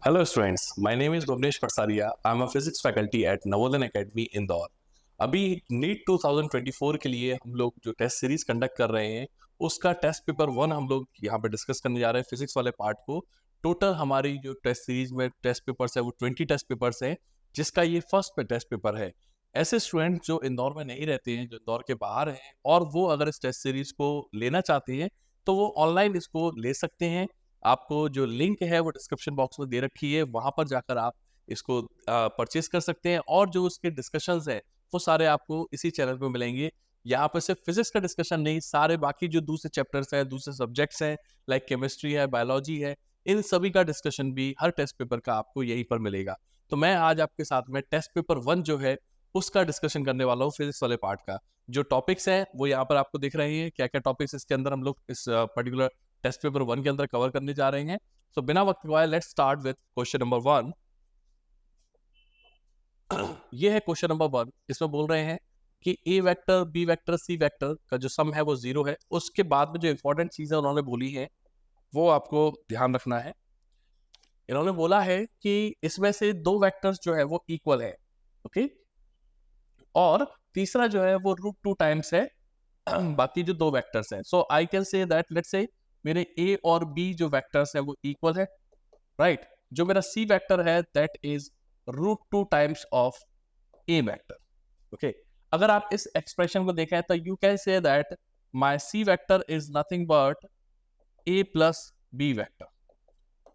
Hello students, my name is Bhavnesh Parsaria. I'm a physics faculty at Navodhan Academy Indore. अभी NEET 2024 के लिए हम लोग जो टेस्ट सीरीज कंडक्ट कर रहे हैं उसका टेस्ट पेपर 1 हम लोग यहाँ पे डिस्कस करने जा रहे हैं फिजिक्स वाले पार्ट को। टोटल हमारी जो टेस्ट सीरीज में टेस्ट पेपर्स है वो 20 टेस्ट पेपर्स हैं, जिसका ये फर्स्ट टेस्ट पेपर है। ऐसे स्टूडेंट जो इंदौर में नहीं रहते हैं, जो इंदौर के बाहर हैं, और वो अगर इस टेस्ट सीरीज को लेना चाहते हैं तो वो ऑनलाइन इसको ले सकते हैं। आपको जो लिंक है वो डिस्क्रिप्शन बॉक्स में दे रखी है, वहां पर जाकर आप इसको परचेज कर सकते हैं। और जो उसके डिस्कशंस हैं वो सारे आपको इसी चैनल पे मिलेंगे। यहाँ पर सिर्फ फिजिक्स का डिस्कशन नहीं, सारे बाकी जो दूसरे चैप्टर्स हैं, दूसरे सब्जेक्ट्स हैं, लाइक केमिस्ट्री है, बायोलॉजी है, इन सभी का डिस्कशन भी हर टेस्ट पेपर का आपको यहीं पर मिलेगा। तो मैं आज आपके साथ में टेस्ट पेपर 1 जो है उसका डिस्कशन करने वाला हूँ, फिजिक्स वाले पार्ट का। जो टॉपिक्स हैं वो यहाँ पर आपको दिख रहे हैं, क्या क्या टॉपिक्स इसके अंदर हम लोग इस पर्टिकुलर टेस्ट पेपर 1 के अंदर कवर करने जा रहे हैं। सो बिना वक्त गवाए let's start with question number 1। ये है क्वेश्चन नंबर 1। इसमें बोल रहे हैं कि ए vector, B vector, C vector का जो सम है वो 0 है। उसके बाद में जो इंपॉर्टेंट चीजें उन्होंने बोली है वो आपको ध्यान रखना है। इन्होंने बोला है कि इसमें से दो वेक्टर्स जो है वो इक्वल है, ओके, और तीसरा जो है वो √2 टाइम्स है बाकी जो दो वेक्टर्स हैं। So I can say that let's say मेरे ए और बी जो वेक्टर्स है वो इक्वल है, राइट। जो मेरा सी वेक्टर है that is √2 times of A vector, okay. अगर आप इस एक्सप्रेशन को देखें तो you can say that my C vector is nothing but A plus B vector.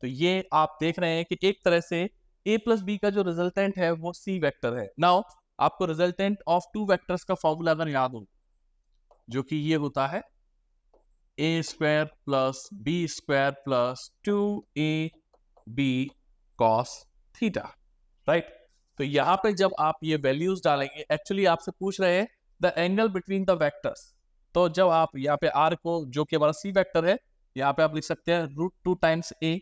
तो ये आप देख रहे हैं कि एक तरह से ए प्लस बी का जो रिजल्टेंट है वो सी वेक्टर है। नाउ आपको रिजल्टेंट ऑफ टू वेक्टर्स का फॉर्मूला अगर याद हो, जो कि ये होता है A square plus B square plus 2ab cos theta, right. तो यहां पे जब आप ये वैल्यूज डालेंगे, एक्चुअली आपसे पूछ रहे हैं the angle between the vectors. तो जब आप यहाँ पे आर को, जो कि हमारा सी वेक्टर है, यहाँ पे आप लिख सकते हैं √2 times A,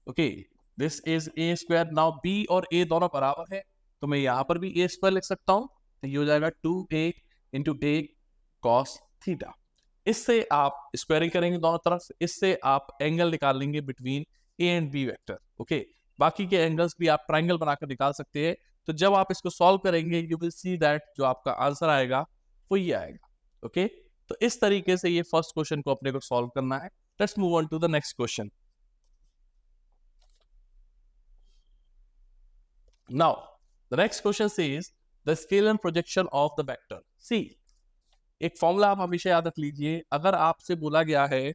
okay, this is A square. Now B और ए दोनों बराबर है तो मैं यहाँ पर भी ए स्क्वायर लिख सकता हूँ, तो ये हो जाएगा 2a into a cos theta. इससे आप स्क्वायरिंग करेंगे दोनों तरफ, इससे आप एंगल निकाल लेंगे between A and B vector, okay. बाकी के एंगल्स भी आप ट्रायंगल बनाकर निकाल सकते हैं। तो जब आप इसको सॉल्व करेंगे यू विल सी दैट जो आपका आंसर आएगा वो ये आएगा, ओके। तो इस तरीके से ये फर्स्ट क्वेश्चन को अपने को सॉल्व करना है। Let's move on to the next question. Now the next question says the scalar projection of the vector. See, एक फॉर्मूला आप हमेशा याद रख लीजिए। अगर आपसे बोला गया है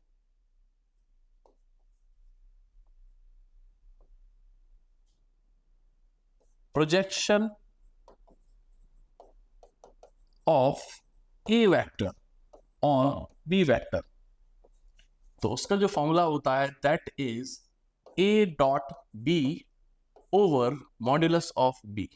projection of A vector on B vector, तो उसका जो फॉर्मूला होता है that is A dot B over modulus of B.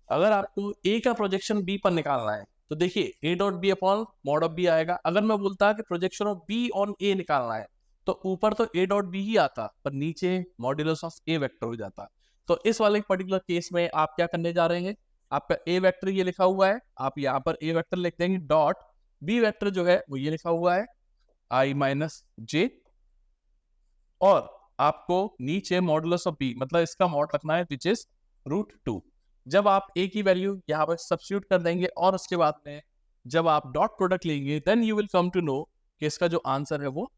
अगर आपको ए का प्रोजेक्शन बी पर निकालना है तो देखिए A dot B upon mod of B आएगा। अगर मैं बोलता कि projection of B on A निकालना है तो ऊपर तो ए डॉट बी ही आता, पर नीचे मॉड्यूलस ऑफ ए वेक्टर हो जाता। तो इस वाले पर्टिकुलर केस में आप क्या करने जा रहे हैं, आपका ए वेक्टर ये लिखा हुआ है, आप यहाँ पर ए वेक्टर लिख देंगे, डॉट बी वेक्टर जो है वो ये लिखा हुआ है आई माइनस जे, और आपको नीचे मॉडुलस ऑफ बी, मतलब इसका मॉड रखना है विच इज √2। जब आप ए की वैल्यू यहाँ पर सब्स्टिट्यूट कर देंगे और उसके बाद में जब आप डॉट प्रोडक्ट लेंगे then you will come to know कि इसका जो आंसर है वो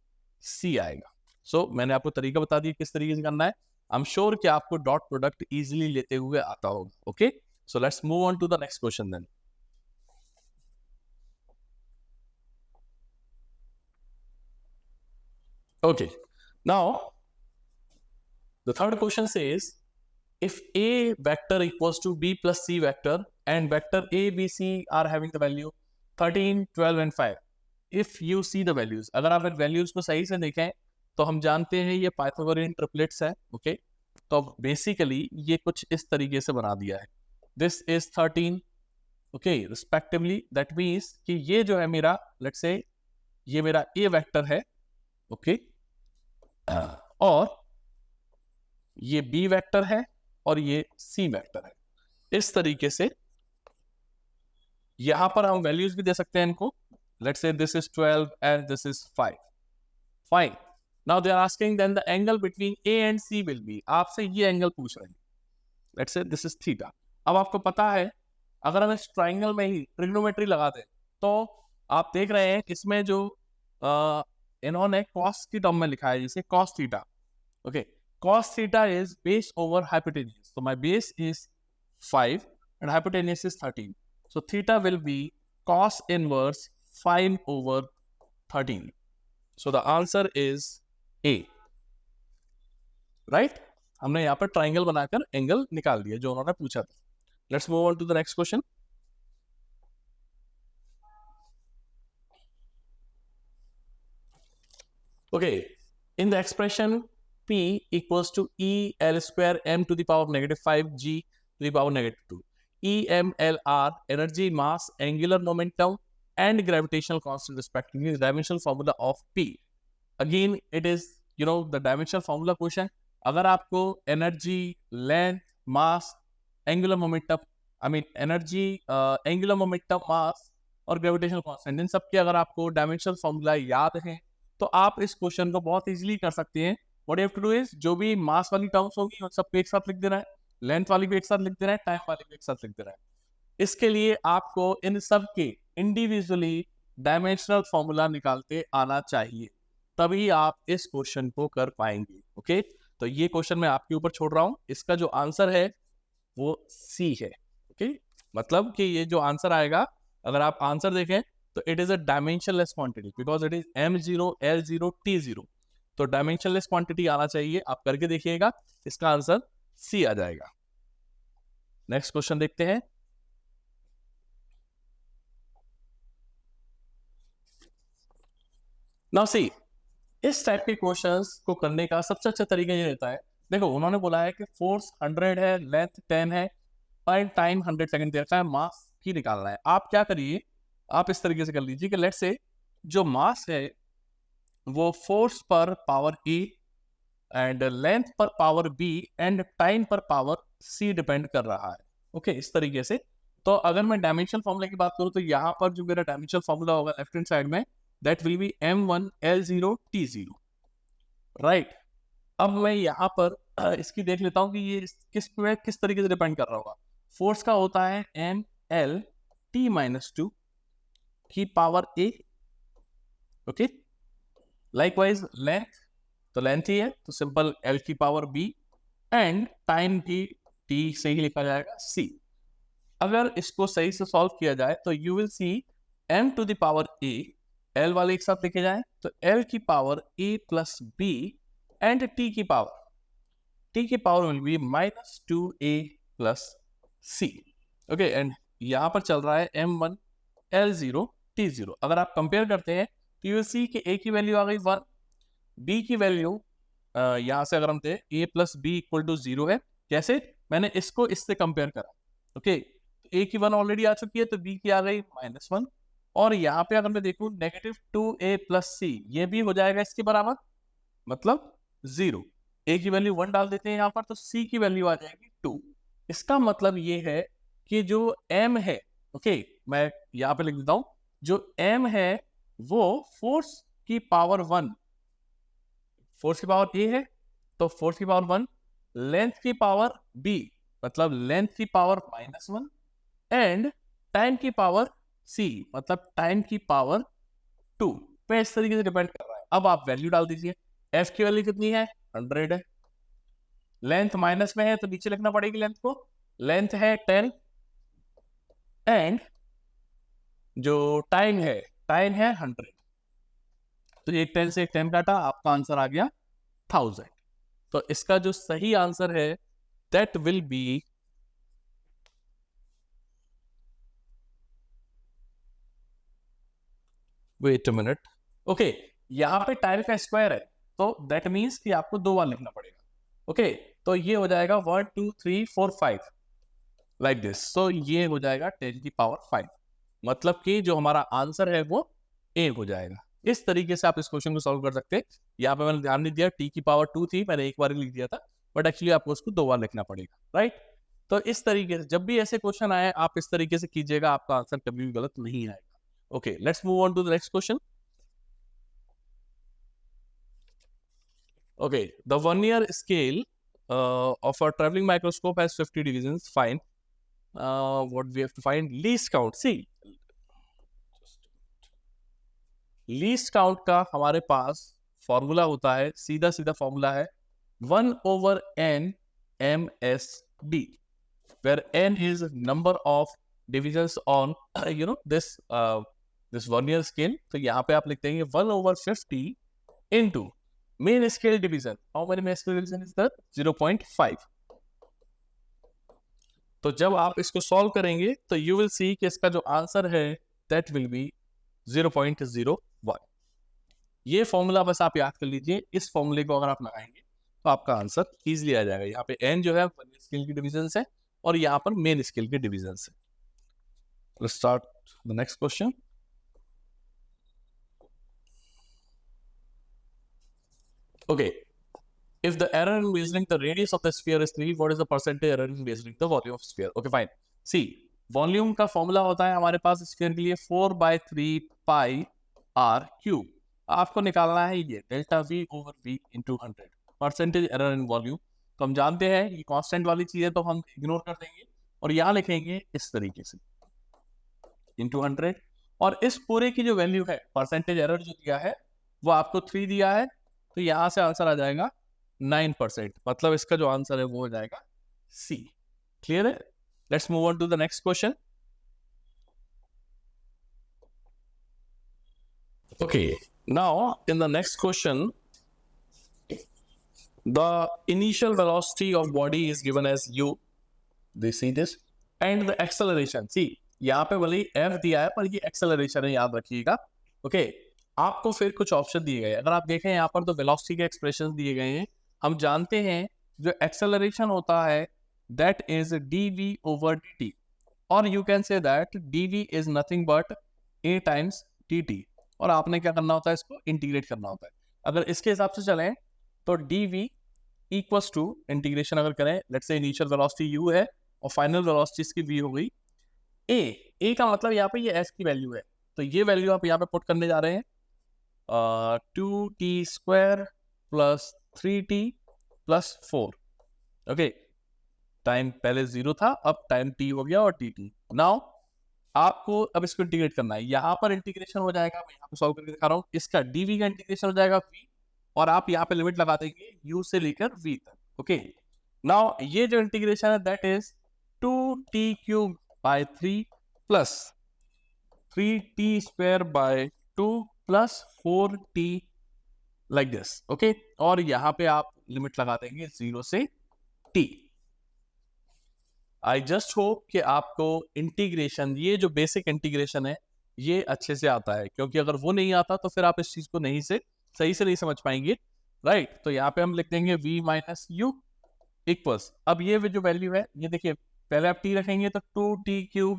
सी आएगा। सो मैंने आपको तरीका बता दिया किस तरीके से करना है। आई एम श्योर कि आपको डॉट प्रोडक्ट इजीली लेते हुए आता होगा, okay. So let's move on to the next question then. Okay, now the third question says if A vector equals to B plus C vector and vector A, B, C are having the value 13, 12 and 5. If you see the values, अगर आप values को सही से देखें तो हम जानते हैं ये पाइथागोरियन ट्रिपलेट्स है, ओके। तो बेसिकली ये कुछ इस तरीके से बना दिया है, this is 13, okay, respectively. That means कि ये जो है मेरा, लेट्स से ये मेरा ए वेक्टर है, ओके, और ये बी वेक्टर है और ये सी वेक्टर है। इस तरीके से यहां पर हम वैल्यूज भी दे सकते हैं इनको। Let's say this is 12 and this is 5, fine. Now they are asking then the angle between A and C will be, आपसे ये एंगल पूछ रहे हैं, let's say this is theta. अब आपको पता है अगर हम इस ट्राइंगल में ही ट्रिग्नोमेट्री लगा दें तो आप देख रहे हैं इसमें जो इन्होंने कॉस की टर्म में लिखा है जिसे cos theta, okay, cos theta is base over hypotenuse. So my base is 5 and hypotenuse is 13. So theta will be cos inverse 5 over 13. So the answer is A. Right? हमने यहाँ पर triangle बनाकर angle निकाल दिया जो उन्होंने पूछा था. Let's move on to the next question. Okay, in the expression P equals to E L square m to the power of negative 5 g to the power of negative 2. E, M, L are energy, mass, angular momentum, and gravitational constant respectively. The dimensional formula of P. Again, it is the dimensional formula question. अगर आपको energy, length, mass, angular momentum, energy, angular momentum, mass और gravitational constant इन सब के अगर आपको dimensional formula याद है तो आप इस क्वेश्चन को बहुत इजीली कर सकते हैं. What you have to do is जो भी मास वाली टर्म्स होगी उन सब पे एक साथ लिख देना है, लेंथ वाली भी एक साथ लिख देना है, टाइम वाली भी एक साथ लिख देना है. इसके लिए आपको इन सब के इंडिविजुअली डायमेंशनल फॉर्मूला निकालते आना चाहिए, तभी आप इस क्वेश्चन को कर पाएंगे. ओके, तो ये क्वेश्चन मैं आपके ऊपर छोड़ रहा हूं. इसका जो आंसर है वो सी है. ओके, मतलब कि ये जो आंसर आएगा अगर आप आंसर देखें तो it is a dimensionless quantity because it is m0 l0 t0. तो डायमेंशनलेस क्वांटिटी आना चाहिए. आप करके देखिएगा, इसका आंसर सी आ जाएगा. नेक्स्ट क्वेश्चन देखते हैं. नाउ सी, इस टाइप के क्वेश्चंस को करने का सबसे अच्छा तरीका ये रहता है. देखो उन्होंने बोला है कि फोर्स 100 है, लेंथ 10 है और टाइम 100 सेकंड दे रखा है, मास ही निकालना है. आप क्या करिए, आप इस तरीके से कर लीजिए कि लेट्स से जो मास है वो फोर्स पर पावर E एंड लेंथ पर पावर B एंड टाइम पर पावर C डिपेंड कर रहा है. ओके, इस तरीके से. तो अगर मैं डायमेंशन फॉर्मूला की बात करूं तो यहाँ पर जो मेरा डायमेंशन फॉर्मूला होगा लेफ्ट हैंड साइड में, that will B m1 l0 t0. Right, अब मैं यहाँ पर इसकी देख लेता हूँ कि ये किस तरीके से डिपेंड कर रहा होगा. फोर्स का होता है m l t minus 2 की power A. Okay, likewise length, तो लेंथ ही है तो सिंपल L की पावर B एंड टाइम भी T से ही लिखा जाएगा C. अगर इसको सही से सॉल्व किया जाए तो you will see m to the power A, L वाले एक साथ लिखे जाए तो L की power A plus B and T की power will be minus 2A plus C. Okay, and यहाँ पर चल रहा है m1 l0 t0. अगर आप कंपेयर करते हैं तो यू सी कि A की वैल्यू आ गई 1, B की वैल्यू यहाँ से अगर हम दें A plus B equal to 0 है. कैसे? मैंने इसको इससे कंपेयर करा. ओके, A की 1 ऑलरेडी आ चुकी है तो B की आ गई -1 और यहाँ पे अगर मैं देखूँ नेगेटिव 2A प्लस C ये भी हो जाएगा इसके बराबर, मतलब 0. A की वैल्यू 1 डाल देते हैं यहाँ पर तो C की वैल्यू आ जाएगी 2. इसका मतलब ये है कि जो M है, ओके, मैं यहाँ पे लिख देता हूँ, जो M है वो फोर्स की पावर 1, फोर्स की पावर A है तो फोर्स की पावर 1, लेंथ की पावर B मतलब लेंथ की पावर -1 एंड टाइम की पावर C मतलब टाइम की पावर 2 पे इस तरीके से डिपेंड कर रहा है. अब आप वैल्यू डाल दीजिए. F की वैल्यू कितनी है? 100 है. लेंथ माइनस में है तो नीचे लिखना पड़ेगी लेंथ को. लेंथ है 10 एंड जो टाइम है 100. तो ये 10 से 10 काटा, आपका आंसर आ गया 1000. तो इसका जो सही आंसर है that will be wait a minute. Okay, यहाँ पे टाइम का स्क्वायर है तो दैट मीन्स कि आपको 2 बार लिखना पड़ेगा. ओके, तो ये हो जाएगा 1 2 3 4 5 लाइक दिस. सो ये हो जाएगा 10 की पावर 5, मतलब कि जो हमारा आंसर है वो A हो जाएगा. इस तरीके से आप इस क्वेश्चन को सॉल्व कर सकते हैं. यहाँ पे मैंने ध्यान नहीं दिया, T की पावर 2 थी, मैंने एक बार ही लिख दिया था, बट एक्चुअली आपको उसको 2 बार लिखना पड़ेगा. राइट, तो इस तरीके से जब भी ऐसे क्वेश्चन आए आप इस तरीके से कीजिएगा, आपका आंसर कभी भी गलत नहीं आएगा. Okay, let's move on to the next question. Okay, the vernier scale of a traveling microscope has 50 divisions. Fine. What we have to find? Least count. See, least count का हमारे पास फॉर्मूला होता है, सीधा सीधा फॉर्मूला है 1/n MSD, where n is number of divisions on this vernier scale. तो यहाँ पे आप लिखते हैं 1/50 into main scale division. How many main scale division is that? 0.5. तो जब आप इसको सॉल्व करेंगे तो यू विल सी कि इसका जो आंसर है दैट विल बी 0.01. ये फॉर्मूला बस आप याद कर लीजिए. इस फॉर्मूले को अगर आप लगाएंगे तो आपका आंसर इजीली आ जाएगा. यहाँ पे n जो है वर्नियर स्केल की डिविजन है और यहाँ पर मेन स्केल के डिविजन है. Let's start the next question. Okay, if the error in measuring the radius of the sphere is 3, what is the percentage error in measuring the volume of sphere? Okay, fine. See, volume का formula होता है हमारे पास sphere के लिए 4/3 पाई r cube. आपको निकालना है ये delta v over v into 100. Percentage error in volume तो हम जानते हैं ये कांस्टेंट वाली चीजें तो हम इग्नोर कर देंगे और यहाँ लिखेंगे इस तरीके से इंटू 100. और इस पूरे की जो वैल्यू है परसेंटेज एरर जो दिया है वो आपको 3 दिया है तो यहाँ से आंसर आ जाएगा 9%. मतलब इसका जो आंसर है वो हो जाएगा सी. क्लियर है? Let's move on to the next question. Okay, now in the next question, the initial velocity of body is given as u. They see this, and the acceleration. See, यहाँ पे भले f दिया है पर ये acceleration है, याद रखिएगा. Okay, आपको फिर कुछ ऑप्शन दिए गए. अगर आप देखें यहाँ पर तो velocity के एक्सप्रेशन दिए गए हैं. हम जानते हैं जो acceleration होता है that is dv over dt, or you can say that dv is nothing but a times dt. और आपने क्या करना होता है, इसको इंटीग्रेट करना होता है. अगर इसके हिसाब से चलें तो dv इक्वल्स टू इंटीग्रेशन अगर करें, let's say initial velocity u है और फाइनल वेलोसिटी इसकी v हो गई a का मतलब यहाँ पे ये s की वैल्यू है तो ये वैल्यू आप यहाँ पे पुट करने जा रहे हैं 2t² plus 3t plus 4. Okay, time पहले 0 था, अब टाइम t हो गया और dt. नाउ आपको अब इसको इंटीग्रेट करना है. यहाँ पर इंटीग्रेशन हो जाएगा, मैं यहाँ पे सॉल्व करके दिखा रहा हूँ. इसका dv का इंटीग्रेशन हो जाएगा v और आप यहाँ पे लिमिट लगा देंगे u से लेकर v तक. ओके, नाउ ये जो इंटीग्रेशन है that is 2t³ by 3 plus 3t² by 2 plus 4t like this. Okay, और यहाँ पे आप लिमिट लगा देंगे 0 से t. आई जस्ट होप कि आपको इंटीग्रेशन, ये जो बेसिक इंटीग्रेशन है ये अच्छे से आता है, क्योंकि अगर वो नहीं आता तो फिर आप इस चीज को सही से नहीं समझ पाएंगे. राइट, तो यहाँ पे हम लिख देंगे v माइनस यू इक्वल्स. अब ये जो वैल्यू है ये देखिए, पहले आप t रखेंगे तो 2t³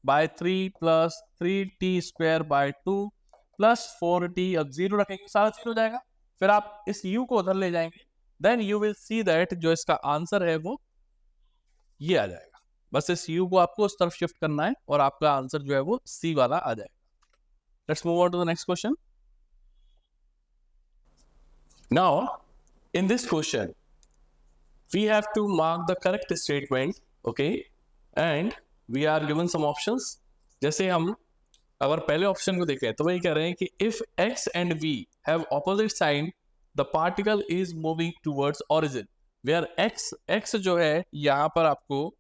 by 3 plus 3t² by 2 plus 4t. अब 0 रखेंगे सारा 0 हो जाएगा. फिर आप इस u को उधर ले जाएंगे, then you will see that जो इसका आंसर है वो ये आ जाएगा. बस इस u को आपको उस तरफ शिफ्ट करना है और आपका आंसर जो है वो C वाला आ जाएगा. Let's move on to the next question. Now in this question we have to mark the correct statement. Okay, and we are given some options. जैसे हम अगर पहले ऑप्शन को देखें तो वही कह रहे हैं कि if x and v have opposite sign the particle is moving towards origin, where x जो है यहां पर आपको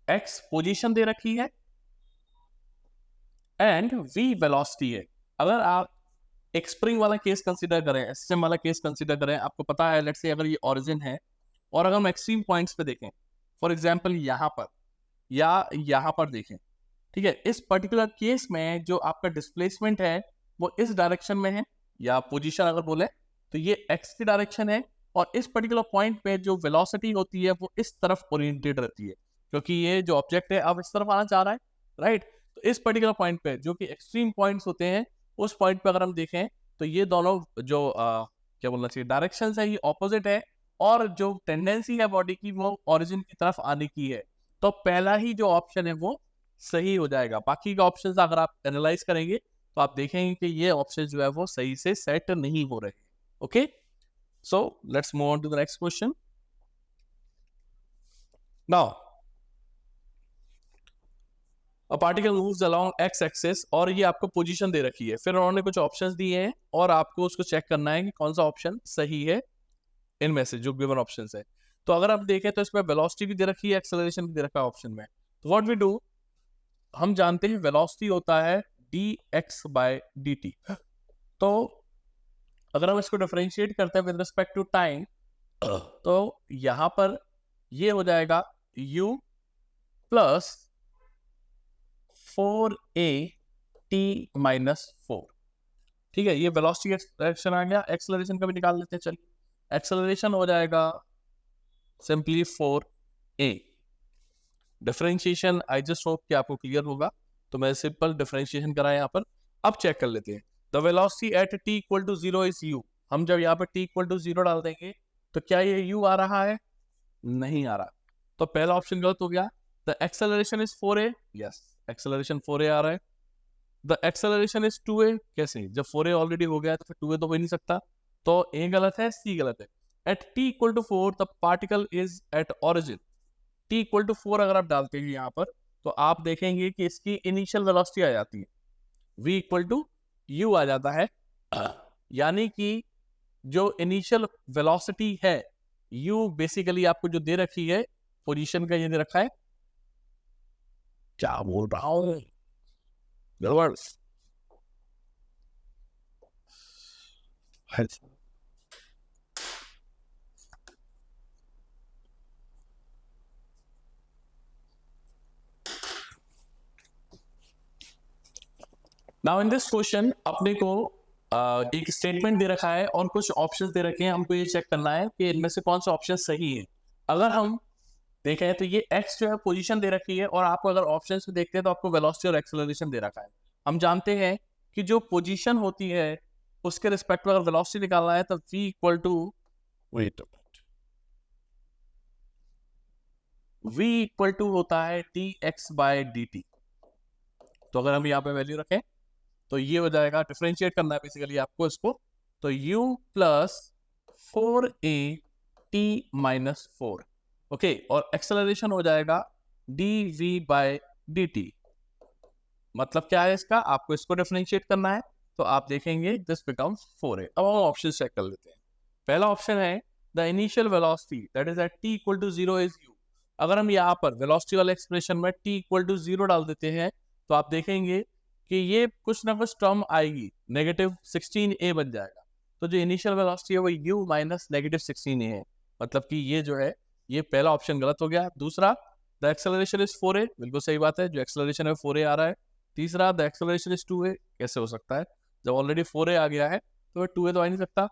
x पोजीशन दे रखी है एंड v वेलोसिटी है. अगर आप एक स्प्रिंग वाला केस कंसीडर करें, सिस्टम वाला केस कंसीडर करें, आपको पता है लेट्स से अगर ये ओरिजिन है और अगर हम एक्सट्रीम पॉइंट्स पे देखें, फॉर एग्जांपल यहां पर या यहां पर देखें, ठीक है, इस पर्टिकुलर केस में जो आपका डिस्प्लेसमेंट है वो इस डायरेक्शन में है, या पोजीशन अगर बोले तो ये x की डायरेक्शन है, और इस पर्टिकुलर पॉइंट पे जो वेलोसिटी होती है वो इस तरफ ओरिएंटेड रहती है, क्योंकि ये जो ऑब्जेक्ट है अब इस तरफ आना चाह रहा है. राइट, तो इस पर्टिकुलर पॉइंट पे जो कि एक्सट्रीम पॉइंट्स होते हैं, उस पॉइंट पे अगर हम देखें तो ये दोनों जो क्या बोलना चाहिए, डायरेक्शंस है ये ऑपोजिट है, और जो टेंडेंसी है बॉडी की वो ओरिजिन की तरफ आने की है. तो पहला ही जो ऑप्शन है वो सही हो जाएगा. बाकी के ऑप्शंस अगर आप एनालाइज करेंगे तो आप देखेंगे कि ये ऑप्शन जो है वो सही से सेट नहीं हो रहे. Okay, so let's move on to the next question. Now a particle moves along x axis, और ये आपको पोजीशन दे रखी है, फिर उन्होंने कुछ ऑप्शंस दिए हैं और आपको उसको चेक करना है कि कौन सा ऑप्शन सही है इनमें से जो गिवन ऑप्शंस है। तो अगर आप देखें तो इसमें वेलोसिटी भी दे रखी है, एक्सेलरेशन भी दे रखा है ऑप्शन में। तो व्हाट वी डू, हम जानते हैं वेलोसिटी होता है dx/dt। तो अगर हम इसको डिफरेंशिएट करते हैं विद रिस्पेक्ट टू टाइम, तो यहां पर ये हो जाएगा u प्लस 4at माइनस 4। ठीक है, ये वेलोसिटी एक्सप्रेशन आ गया। एक्सेलरेशन का भी निकाल लेते हैं, चलिए। एक्सेलरेशन हो जाएगा simply 4a। Differentiation I just hope कि आपको क्लियर होगा, तो मैं सिंपल डिफरेंशिएशन करा यहाँ पर। अब चेक कर लेते हैं। The velocity at t equal to 0 is u। हम जब यहाँ पर t इक्वल टू 0 डाल देंगे तो क्या ये u आ रहा है? नहीं आ रहा, तो पहला ऑप्शन गलत हो गया। The acceleration is 4a, yes acceleration 4a आ रहा है। द एक्सेलरेशन इज 2a, कैसे? जब 4a ऑलरेडी हो गया तो फिर 2a तो हो ही नहीं सकता, तो a गलत है, c गलत है। At t equal to 4 the particle is at origin. t equal to 4 अगर आप डालते हैं यहाँ पर, तो आप देखेंगे कि इसकी इनिशियल वेलोसिटी आ जाती है, v इक्वल टू u आ जाता है। यानी कि जो इनिशियल वेलोसिटी है u बेसिकली आपको जो दे रखी है पोजीशन का, ये दे रखा है, क्या बोल रहा हूं, नाउ इन दिस क्वेश्चन अपने को एक स्टेटमेंट दे रखा है और कुछ ऑप्शंस दे रखे हैं। हमको ये चेक करना है कि इनमें से कौन सा ऑप्शन सही है। अगर हम देखें तो ये x जो है पोजीशन दे रखी है, और आपको अगर ऑप्शंस में देखते हैं तो आपको वेलोसिटी और एक्सेलरेशन दे रखा है। हम जानते हैं कि जो पोजीशन होती है उसके रिस्पेक्ट में अगर वेलोसिटी निकालना है तो v इक्वल टू होता है dx/dt। तो अगर हम यहाँ पे वैल्यू रखें तो ये हो जाएगा, डिफरेंशिएट करना है बेसिकली आपको इसको, तो u plus 4at minus 4। Okay, और एक्सेलरेशन हो जाएगा dv/dt। मतलब क्या है इसका, आपको इसको डिफरेंशिएट करना है, तो आप देखेंगे दिस बिकम्स 4a। अब हम ऑप्शन चेक कर लेते हैं। पहला ऑप्शन है the initial velocity that is at t equal to 0 is u। अगर हम यहाँ पर वेलोसिटी वाले एक्सप्रेशन में t इक्वल टू 0 डाल देते हैं तो आप देखेंगे कि ये कुछ ना कुछ टर्म आएगी, नेगेटिव 16a बन जाएगा। तो जो इनिशियल वेलोसिटी है वो u माइनस नेगेटिव 16a है, मतलब कि ये जो है ये पहला ऑप्शन गलत हो गया। दूसरा, द एक्सेलरेशन इज 4a, बिल्कुल सही बात है, जो एक्सेलरेशन है 4a आ रहा है। तीसरा, द एक्सेलरेशन इज 2a, कैसे हो सकता है, जब ऑलरेडी 4a आ गया है तो 2a तो आ नहीं सकता।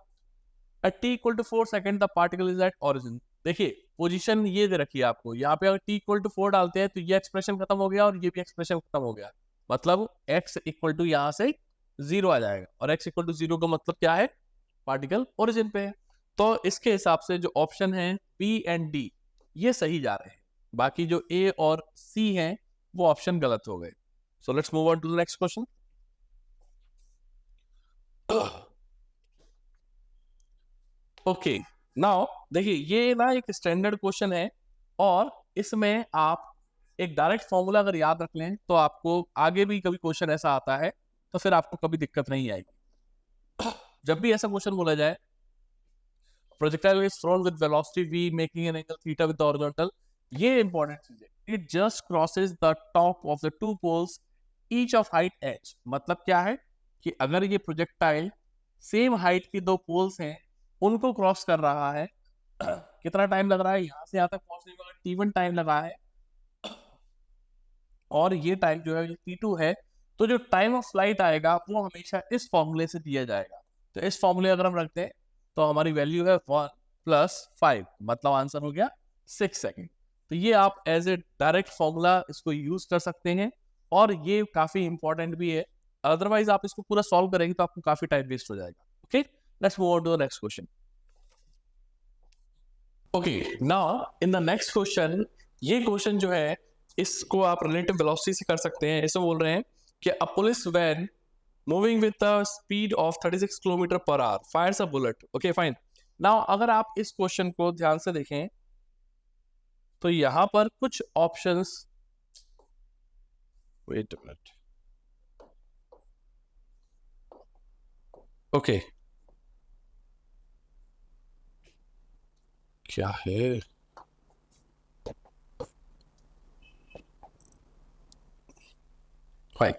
At t equal to 4 second the particle is at origin. देखिए पोजीशन ये दे रखी है आपको, यहाँ पे अगर t इक्वल टू 4 डालते हैं तो ये एक्सप्रेशन खत्म हो गया और ये भी एक्सप्रेशन खत्म हो गया, मतलब x इक्वल टू यहाँ से 0 आ जाएगा, और x इक्वल टू 0 का मतलब क्या है, पार्टिकल ओरिजिन पे है। तो इसके हिसाब से जो ऑप्शन है B एंड D ये सही जा रहे हैं, बाकी जो A और C हैं वो ऑप्शन गलत हो गए। So let's move on to the next question. Okay, now देखिए ये ना एक स्टैंडर्ड क्वेश्चन है, और इसमें आप एक डायरेक्ट फॉर्मूला अगर याद रख लें तो आपको आगे भी कभी क्वेश्चन ऐसा आता है तो फिर आपको कभी दिक्कत नहीं आएगी। जब भी ऐसा क्वेश्चन बोला जाए, projectile is thrown with velocity v making an angle theta with the horizontal, ये इंपॉर्टेंट चीज है। It just crosses the top of the two poles each of height h। मतलब क्या है कि अगर ये प्रोजेक्टाइल सेम हाइट की दो पोल्स हैं उनको क्रॉस कर रहा है, कितना टाइम लग रहा है यहाँ से यहाँ तक पहुंचने में, अगर t1 टाइम लगा है और ये टाइम जो है t2 है, तो जो टाइम ऑफ फ्लाइट आएगा वो हमेशा इस फॉर्मूले से दिया जाएगा। तो इस फॉर्मूले अगर हम रखते हैं तो हमारी वैल्यू है 1 + 5, मतलब आंसर हो गया 6 सेकेंड। तो ये आप एज ए डायरेक्ट फॉर्मूला इसको यूज कर सकते हैं, और ये काफी इंपॉर्टेंट भी है, अदरवाइज आप इसको पूरा सॉल्व करेंगे तो आपको काफी टाइम वेस्ट हो जाएगा। Okay, let's move on to the next question. Okay, now in the next question, ये क्वेश्चन जो है इसको आप रिलेटिव वेलोसिटी से कर सकते हैं। इसमें बोल रहे हैं कि a police van moving with the speed of 36 kilometre per hour fires a bullet. Okay fine. Now अगर आप इस क्वेश्चन को ध्यान से देखें तो यहां पर कुछ options, wait a minute, okay क्या है, फाइन।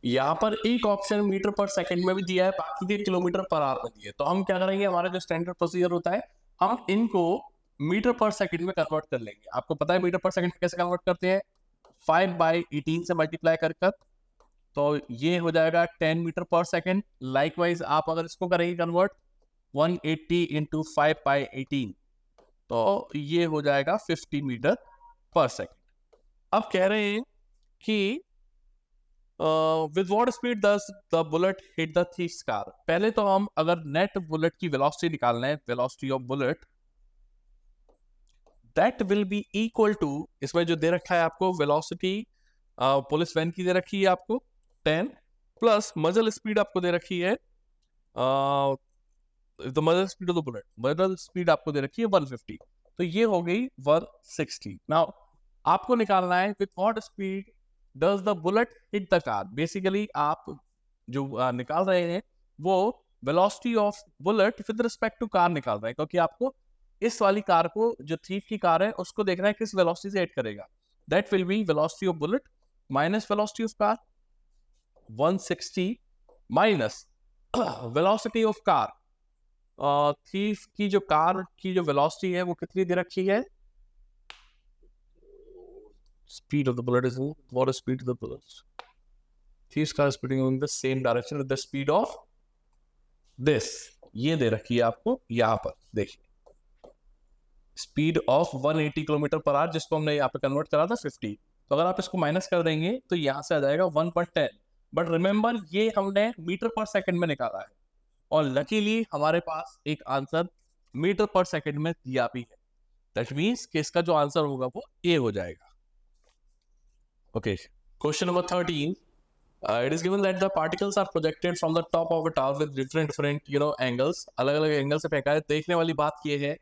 यहाँ पर एक ऑप्शन मीटर पर सेकंड में भी दिया है, बाकी के किलोमीटर पर आवर में दिया है। तो हम क्या करेंगे, हमारा जो स्टैंडर्ड प्रोसीजर होता है, हम इनको मीटर पर सेकंड में कन्वर्ट कर लेंगे। आपको पता है मीटर पर सेकंड में कैसे कन्वर्ट करते हैं, 5/18 से मल्टीप्लाई कर तो ये हो जाएगा 10 मीटर पर सेकंड। लाइकवाइज आप अगर इसको करेंगे कन्वर्ट 180 इंटू 5/18 तो ये हो जाएगा 50 मीटर पर सेकंड। अब कह रहे हैं कि with what speed does the bullet hit the thief's car। पहले तो हम अगर नेट बुलेट की वेलोसिटी निकालना है, velocity of bullet that will be equal to, इसमें जो दे रखा है आपको वेलोसिटी पुलिस वैन की दे रखी है आपको 10 प्लस मजल स्पीड आपको दे रखी है द मजल स्पीड ऑफ द बुलेट, मजल स्पीड आपको दे रखी है 150, तो ये हो गई 160। नाउ आपको निकालना है with what speed does the bullet hit the car. Basically आप जो निकाल रहे हैं वो velocity of bullet with respect to car निकाल रहे हैं, क्योंकि आपको इस वाली कार को, जो थीफ की कार है, उसको देखना है किस वेलोसिटी से हिट करेगा। That will B velocity of bullet minus velocity of car 160 minus velocity of car. Thief की जो कार की जो वेलोसिटी है वो कितनी दे रखी है, speed of the bullet is what is speed of the bullet, thief's car is speeding in the same direction with the speed of this, ये दे रखी है आपको यहाँ पर देखिए, speed of 180 kilometre per our, जिसको हमने यहाँ पे कन्वर्ट करा था 50। तो अगर आप इसको माइनस कर देंगे तो यहाँ से आ जाएगा 1/10। बट रिमेंबर ये हमने मीटर पर सेकंड में निकाला है, और लकीली हमारे पास एक आंसर मीटर पर सेकंड में दिया भी है। दैट मीन्स कि इसका जो आंसर होगा वो ए हो जाएगा। Okay, question number 13. It is given that the particles are projected from the top of a tower with different angles। अलग अलग एंगल से फेंका है। देखने वाली बात ये है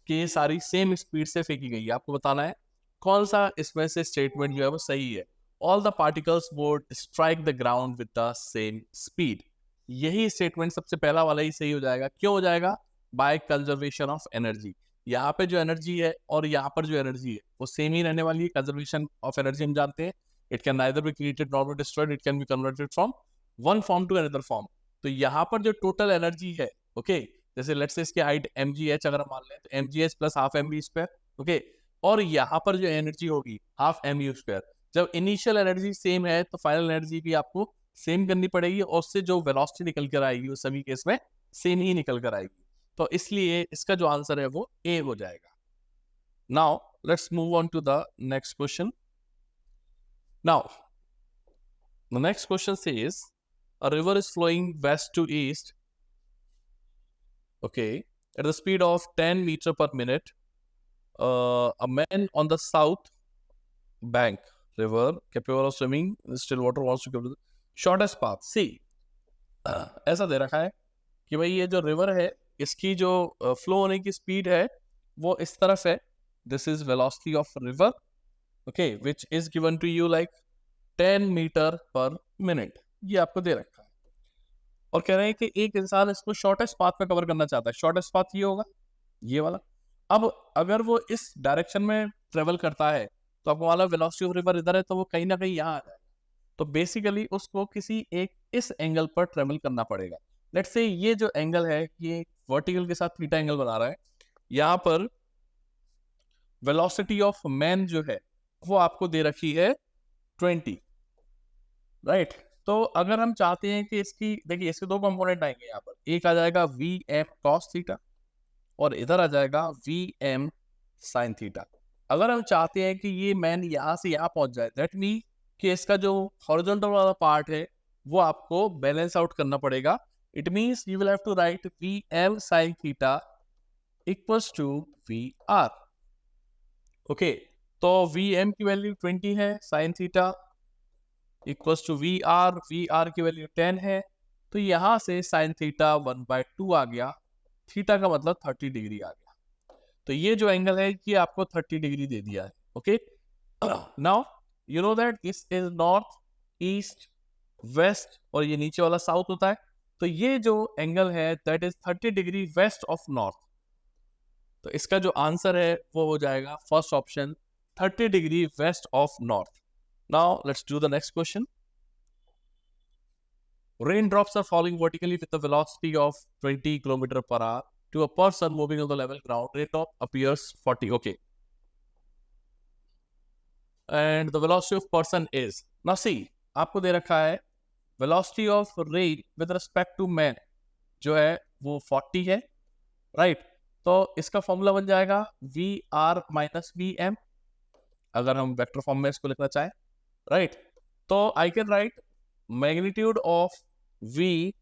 कि ये सारी सेम स्पीड से फेंकी गई है। आपको बताना है कौन सा इसमें से स्टेटमेंट जो है वो सही है। All the particles would strike the ground with the same speed। यही स्टेटमेंट सबसे पहला वाला ही सही हो जाएगा। क्यों हो जाएगा? By conservation of energy. यहाँ पे जो एनर्जी है और यहाँ पर जो एनर्जी है वो सेम ही रहने वाली है। कंजर्वेशन ऑफ एनर्जी हम जानते हैं, it can neither be created nor be destroyed, it can be converted from one form to another form। तो यहाँ पर जो टोटल एनर्जी है, ओके, जैसे लेट्स से इसकी हाइट mgh अगर हम मान लें तो mgh plus half mv square, okay, और यहाँ पर जो एनर्जी होगी हाफ mu स्क्वायर। जब इनिशियल एनर्जी सेम है तो फाइनल एनर्जी भी आपको सेम करनी पड़ेगी, और उससे जो वेलोसिटी निकल कर आएगी वो सभी केस में सेम ही निकल कर आएगी। तो इसलिए इसका जो आंसर है वो ए हो जाएगा। Now let's move on to the next question. Now, the next question says, a river is flowing west to east, okay, at the speed of 10 meter per minute. A man on the south bank river, capable of swimming in still water, wants to go to the shortest path। See, ऐसा दे रखा है कि भाई ये जो river है इसकी जो फ्लो होने की स्पीड है वो इस तरफ है। This is velocity of river, okay, which is given to you like 10 metre per minute. ये आपको दे रखा है, और कह रहे हैं कि एक इंसान इसको शॉर्टेस्ट पाथ में कवर करना चाहता है। शॉर्टेस्ट पाथ ये होगा, ये वाला। अब अगर वो इस डायरेक्शन में ट्रेवल करता है तो आपको वाला वेलोसिटी ऑफ रिवर इधर है तो वो कहीं ना कहीं यहाँ आ जाएगा। तो बेसिकली उसको किसी एक इस एंगल पर ट्रेवल करना पड़ेगा। लेट्स से ये जो एंगल है ये वर्टिकल के साथ थीटा एंगल बना रहा है। यहाँ पर वेलोसिटी ऑफ मैन जो है वो आपको दे रखी है 20, राइट। तो अगर हम चाहते हैं कि इसकी, देखिए इसके दो कंपोनेंट आएंगे यहाँ पर, एक आ जाएगा वी एम कॉस थीटा और इधर आ जाएगा वी एम साइन थीटा। अगर हम चाहते हैं कि ये मैन यहाँ से यहाँ पहुंच जाए, दैट मीन कि इसका जो हॉरिजॉन्टल वाला पार्ट है वो आपको बैलेंस आउट करना पड़ेगा। It means you will have to write V M sine theta equals to V R, okay. तो वी एम की वैल्यू 20 है, sine theta equals to V R की वैल्यू 10 है, तो यहाँ से साइन थीटा 1/2 आ गया, थीटा का मतलब 30 डिग्री आ गया। तो ये जो एंगल है ये आपको 30 डिग्री दे दिया है। Okay, now you know that this is north, east, west और ये नीचे वाला साउथ होता है। तो ये जो एंगल है that is 30 degree west of north. तो इसका जो आंसर है वो हो जाएगा first option, 30 degree west of north. Now let's do the next question. Raindrops are falling vertically with a velocity of 20 km per hour to a person moving on the level ground. Raindrop appears 40. Okay. And the velocity of person is. Now see, आपको दे रखा है velocity of rain with respect to man जो है वो 40 है, right? तो इसका formula बन जाएगा V R minus V M, अगर हम वेक्टर फॉर्म में इसको लिखना चाहें, right? तो I can write magnitude of V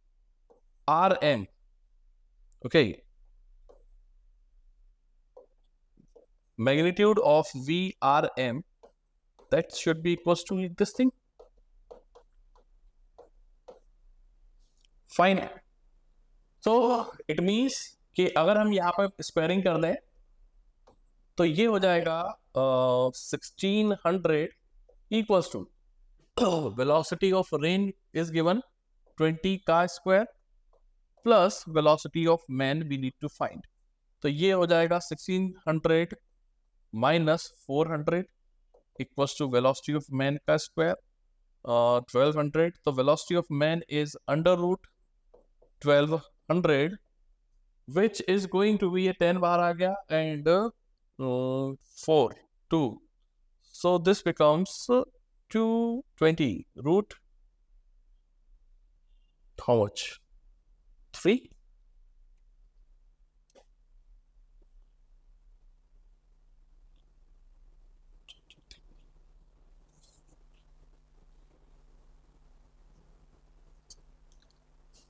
R M, okay, magnitude of VRM, that should be equals to this thing. Fine. So it means कि अगर हम यहाँ पर स्क्वायरिंग कर दें तो ये हो जाएगा 1600 equals to velocity of rain is given 20 का square plus velocity of man we need to find. तो ये हो जाएगा 1600 minus 400 equals to velocity of man का स्क्वायर 1200. तो velocity of man is under root 1200 which is going to be a 10 बार आ गया and 4 2, so this becomes 220 root how much 3.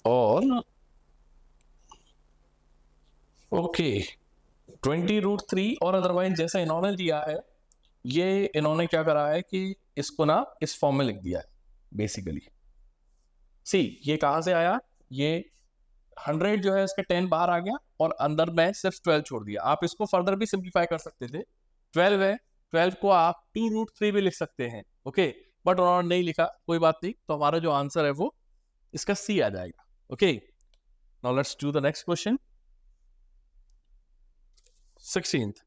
और okay 20√3 और otherwise जैसा इन्होंने दिया है ये इन्होंने क्या करा है कि इसको ना इस फॉर्म में लिख दिया है बेसिकली। सी ये कहाँ से आया, ये 100 जो है इसके 10 बाहर आ गया और अंदर में सिर्फ 12 छोड़ दिया। आप इसको फर्दर भी सिंप्लीफाई कर सकते थे, 12 है, 12 को आप 2√3 भी लिख सकते हैं, ओके, बट उन्होंने नहीं लिखा, कोई बात नहीं। तो हमारा जो आंसर है वो इसका सी आ जाएगा। Okay, now let's do the next question. 16th,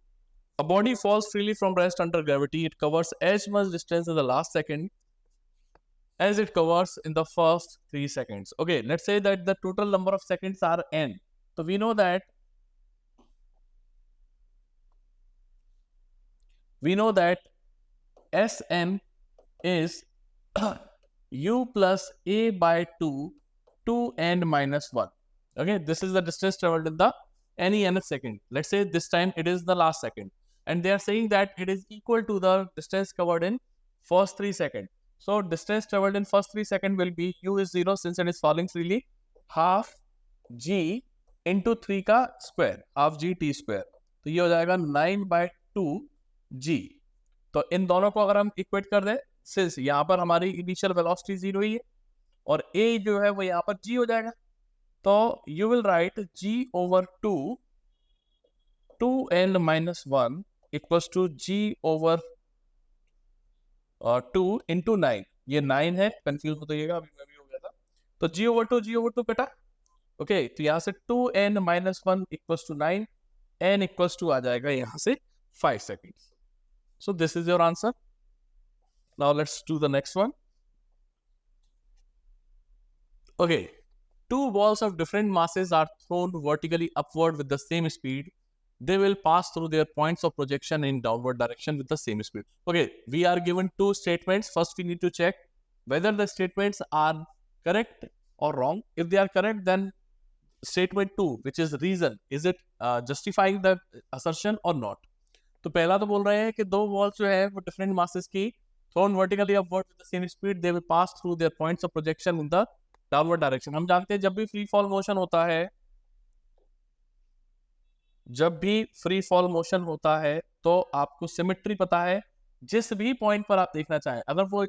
a body falls freely from rest under gravity. It covers as much distance in the last second as it covers in the first 3 seconds. Okay, let's say that the total number of seconds are n. So we know that Sn is u plus a by 2 2n minus 1. Okay, this is the distance traveled in the any nth second. Let's say this time it is the last second and they are saying that it is equal to the distance covered in first 3 seconds. So distance traveled in first 3 seconds will be u is 0 since it is falling freely, half g into 3 का square, half g t square. तो ये हो जाएगा 9/2 g. तो इन दोनों को अगर हम इक्वेट कर दें, सिंस यहाँ पर हमारी इनिशियल वेलोसिटी 0 ही है और a जो है वो यहाँ पर g हो जाएगा, तो you will write g over 2 2n minus 1 equals to g over 2 into 9. ये 9 है, कंफ्यूज मत होइएगा, अभी मैं भी हो गया था। तो g over 2 कटा, ओके, तो यहाँ से 2n minus 1 equals to 9, n equals to आ जाएगा यहाँ से 5 seconds. So this is your answer. Now let's do the next one. Okay, two balls of different masses are thrown vertically upward with the same speed. They will pass through their points of projection in downward direction with the same speed. Okay, we are given two statements. First, we need to check whether the statements are correct or wrong. If they are correct, then statement 2, which is reason, is it justifying the assertion or not? तो पहला तो बोल रहे हैं कि दो balls जो है वो डिफरेंट मासेस की thrown vertically upward with the same speed, they will pass through their points of projection in the downward direction. हम जानते हैं जब भी फ्री फॉल मोशन होता है, जब भी फ्री फॉल मोशन होता है तो आपको सिमेट्री पता है, जिस भी पॉइंट पर आप देखना चाहें, अगर वो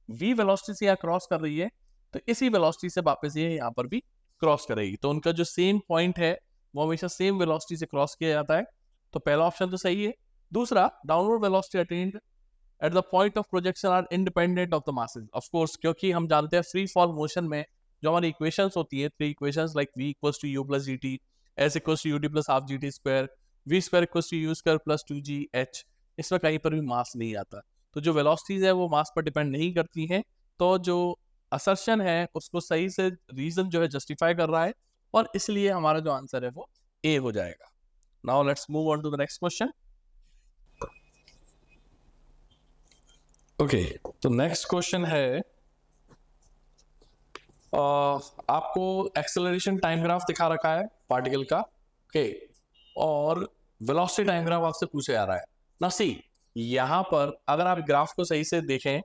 v वेलोसिटी से यहाँ क्रॉस कर रही है, तो इसी वेलोसिटी से वापस ये यहाँ पर भी क्रॉस करेगी। तो उनका जो सेम पॉइंट है वो हमेशा सेम वेलोसिटी से क्रॉस किया जाता है। तो पहला ऑप्शन तो सही है। दूसरा, downward velocity attained at the point of projection are independent of the masses. Of course, क्योंकि हम जानते हैं फ्री फॉल मोशन में जो हमारी इक्वेशंस होती है, 3 equations like v equals to u plus gt, s equals to ut plus half gt square, v square equals to u square plus 2gh, इसमें कहीं पर भी मास नहीं आता। तो जो वेलोसिटीज है वो मास पर डिपेंड नहीं करती हैं। तो जो असर्शन है उसको सही से रीजन जो है जस्टिफाई कर रहा है, और इसलिए हमारा जो आंसर है वो ए हो जाएगा। Now let's move on to the next question. Okay, तो नेक्स्ट क्वेश्चन है, आपको एक्सेलरेशन टाइम ग्राफ दिखा रखा है पार्टिकल का, ओके, और वेलोसिटी टाइम ग्राफ आपसे पूछा जा रहा है ना। सी, यहाँ पर अगर आप ग्राफ को सही से देखें,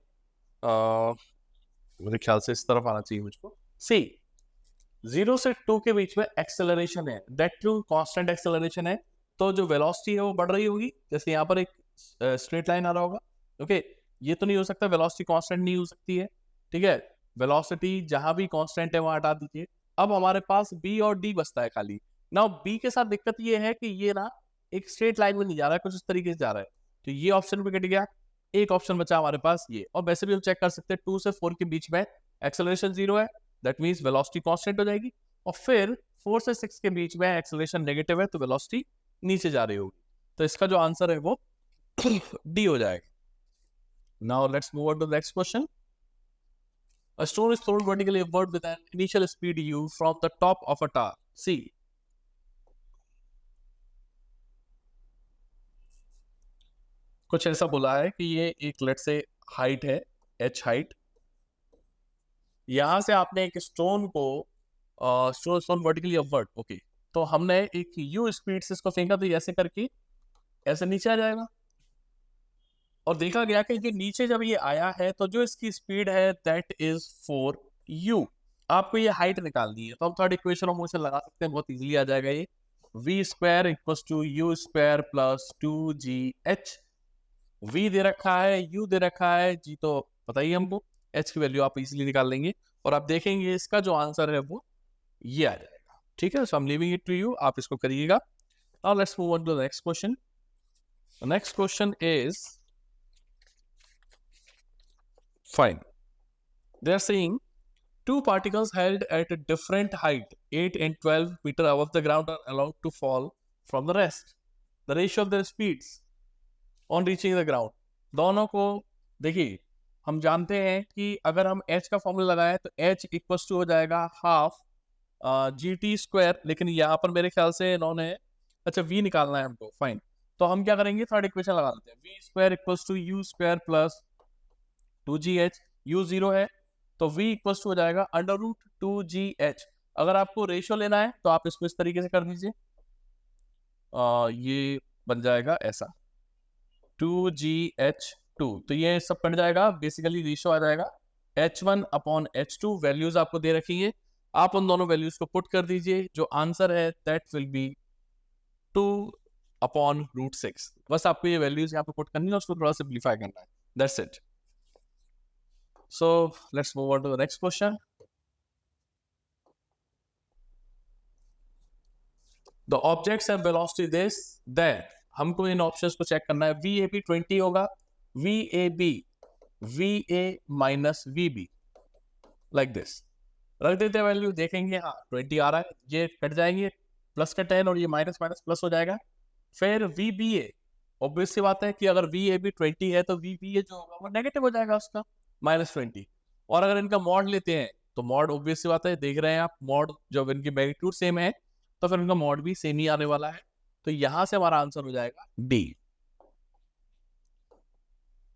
मेरे ख्याल से इस तरफ आना चाहिए मुझको। सी, 0 से 2 के बीच में एक्सेलरेशन है, दैट टू कांस्टेंट एक्सेलरेशन है। तो जो वेलोसिटी है वो बढ़ रही होगी, जैसे यहाँ पर एक स्ट्रेट लाइन आ रहा होगा। ओके, ये तो नहीं हो सकता, वेलोसिटी कांस्टेंट नहीं हो सकती है, ठीक है। वेलोसिटी जहां भी कांस्टेंट है वहां हटा दीजिए। अब हमारे पास बी और डी बचता है खाली। नाउ बी के साथ दिक्कत ये है कि ये ना एक स्ट्रेट लाइन में नहीं जा रहा है, कुछ इस तरीके से जा रहा है। तो ये ऑप्शन भी कट गया, एक ऑप्शन बचा हमारे पास ये। और वैसे भी हम चेक कर सकते हैं 2 से 4 के बीच में एक्सेलरेशन 0 है, दैट मींस वेलोसिटी कांस्टेंट हो जाएगी। और फिर 4 से 6 के बीच में एक्सेलरेशन नेगेटिव है, तो वेलोसिटी नीचे जा रही होगी। तो इसका जो आंसर है वो डी हो जाएगा। Now let's move on to the next question. A stone is thrown vertically upward with an initial speed u from the top of a tower. C. कुछ ऐसा बोला है कि ये एक लेट से हाइट है h हाइट, यहां से आपने एक स्टोन को स्टोन वर्टिकली अपवर्ड, ओके, तो हमने एक u स्पीड से इसको फेंका, तो ऐसे करके ऐसे नीचे आ जाएगा। और देखा गया कि ये नीचे जब ये आया है तो जो इसकी स्पीड है दैट इज 4u। आपको ये हाइट निकालनी है, तो हम थर्ड इक्वेशन ऑफ मोशन लगा सकते हैं, बहुत इजीली आ जाएगा ये। v square equals to u square plus 2gh। v दे रखा है, u दे रखा है, g तो पता ही हमको, h की वैल्यू आप इजीली निकाल लेंगे। और आप देखेंगे इसका जो आंसर है वो ये आ जाएगा, ठीक है। So I am leaving it to you, आप इसको करिएगा। Now let's move on to the next question. The next question is fine. They are saying two particles held at a different height, 8 and 12 meter above the ground, are allowed to fall from the rest. The ratio of their speeds on reaching the ground. दोनों को देखिए, हम जानते हैं कि अगर हम h का फॉर्मूला लगाएं तो h इक्वल्स टू हो जाएगा हाफ gt स्क्वायर, लेकिन यहाँ पर मेरे ख्याल से इन्होंने अच्छा v निकालना है हमको, फाइन। तो हम क्या करेंगे, थर्ड इक्वेशन लगा लेते हैं, v square equals to u square plus 2gh। u 0 है तो v इक्वल्स टू हो जाएगा अंडर रूट 2gh। अगर आपको रेशियो लेना है तो आप इसको इस तरीके से कर दीजिए, ये बन जाएगा ऐसा 2gh2, तो ये सब कट जाएगा, बेसिकली रेशियो आ जाएगा h1 अपॉन h2। वैल्यूज आपको दे रखी है, आप उन दोनों वैल्यूज को पुट कर दीजिए, जो आंसर है that will be 2 upon root 6। बस आपको ये वैल्यूज यहाँ पे पुट करनी है, उसको थोड़ा सिंप्लीफाई करना है, that's it. So let's move on to the next question. The objects have velocity this, then हमको इन ऑप्शंस को चेक करना है। VAB 20 होगा, VAB VA minus VB like this, रख देते हैं वैल्यू, देखेंगे हाँ 20 आ रहा है, ये कट जाएंगे, प्लस का 10 और ये माइनस माइनस प्लस हो जाएगा। फिर VBA, ऑब्वियस सी बात है कि अगर VAB 20 है तो VBA जो होगा वो नेगेटिव हो जाएगा उसका, -20। और अगर इनका मॉड लेते हैं तो मॉड ऑब्वियस सी बात है, देख रहे हैं आप, मॉड जब इनकी मैग्नीट्यूड सेम है तो फिर इनका मॉड भी सेम ही आने वाला है। तो यहां से हमारा आंसर हो जाएगा D.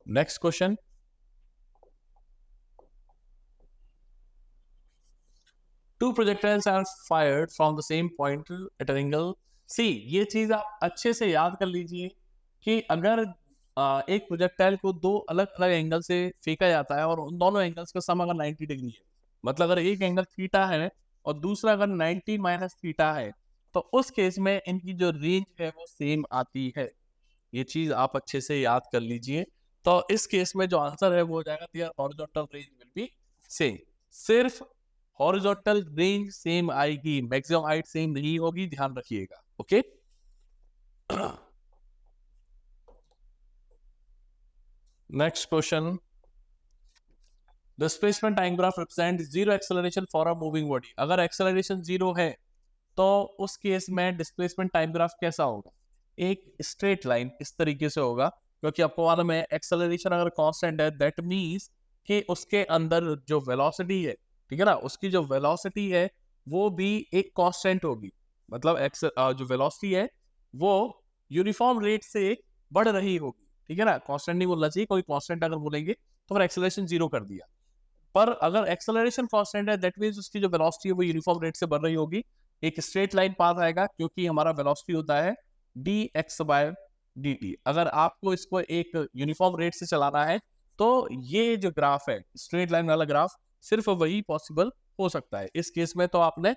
Next question, two projectiles are fired from the same point at an angle C. ये चीज आप अच्छे से याद कर लीजिए कि अगर एक प्रोजेक्टाइल को दो अलग अलग एंगल से फेंका जाता है और उन दोनों एंगल्स का सम अगर 90 डिग्री है, मतलब अगर एक एंगल थीटा है और दूसरा अगर 90 माइनस थीटा है, तो उस केस में इनकी जो रेंज है वो सेम आती है। ये चीज आप अच्छे से याद कर लीजिए, तो इस केस में जो आंसर है वो हो जाएगा there horizontal range will be same. सिर्फ हॉरिजॉन्टल रेंज सेम आएगी, मैक्सिमम हाइट सेम नहीं होगी, ध्यान रखिएगा। Okay next question, displacement time graph represent zero acceleration for a moving body. अगर एक्सेलरेशन जीरो है तो उस केस में डिस्प्लेसमेंट टाइम ग्राफ कैसा होगा? एक स्ट्रेट लाइन इस तरीके से होगा, क्योंकि आपको मालूम है एक्सेलरेशन अगर कांस्टेंट है दैट मींस कि उसके अंदर जो वेलोसिटी है, ठीक है ना, उसकी जो वेलोसिटी है वो भी एक कांस्टेंट होगी। मतलब जो वेलोसिटी है वो यूनिफॉर्म रेट से बढ़ रही होगी, ठीक है ना। कांस्टेंट नहीं बोलना चाहिए, कोई कांस्टेंट अगर बोलेंगे तो फिर एक्सेलरेशन जीरो कर दिया। पर अगर एक्सेलरेशन कांस्टेंट है दैट मींस उसकी जो वेलोसिटी है वो यूनिफॉर्म रेट से बढ़ रही होगी, एक स्ट्रेट लाइन पाथ आएगा, क्योंकि हमारा वेलोसिटी होता है dx/dt। अगर आपको इसको एक यूनिफॉर्म रेट से चलाना है तो ये जो ग्राफ है स्ट्रेट लाइन वाला ग्राफ सिर्फ वही पॉसिबल हो सकता है। इस केस में तो आपने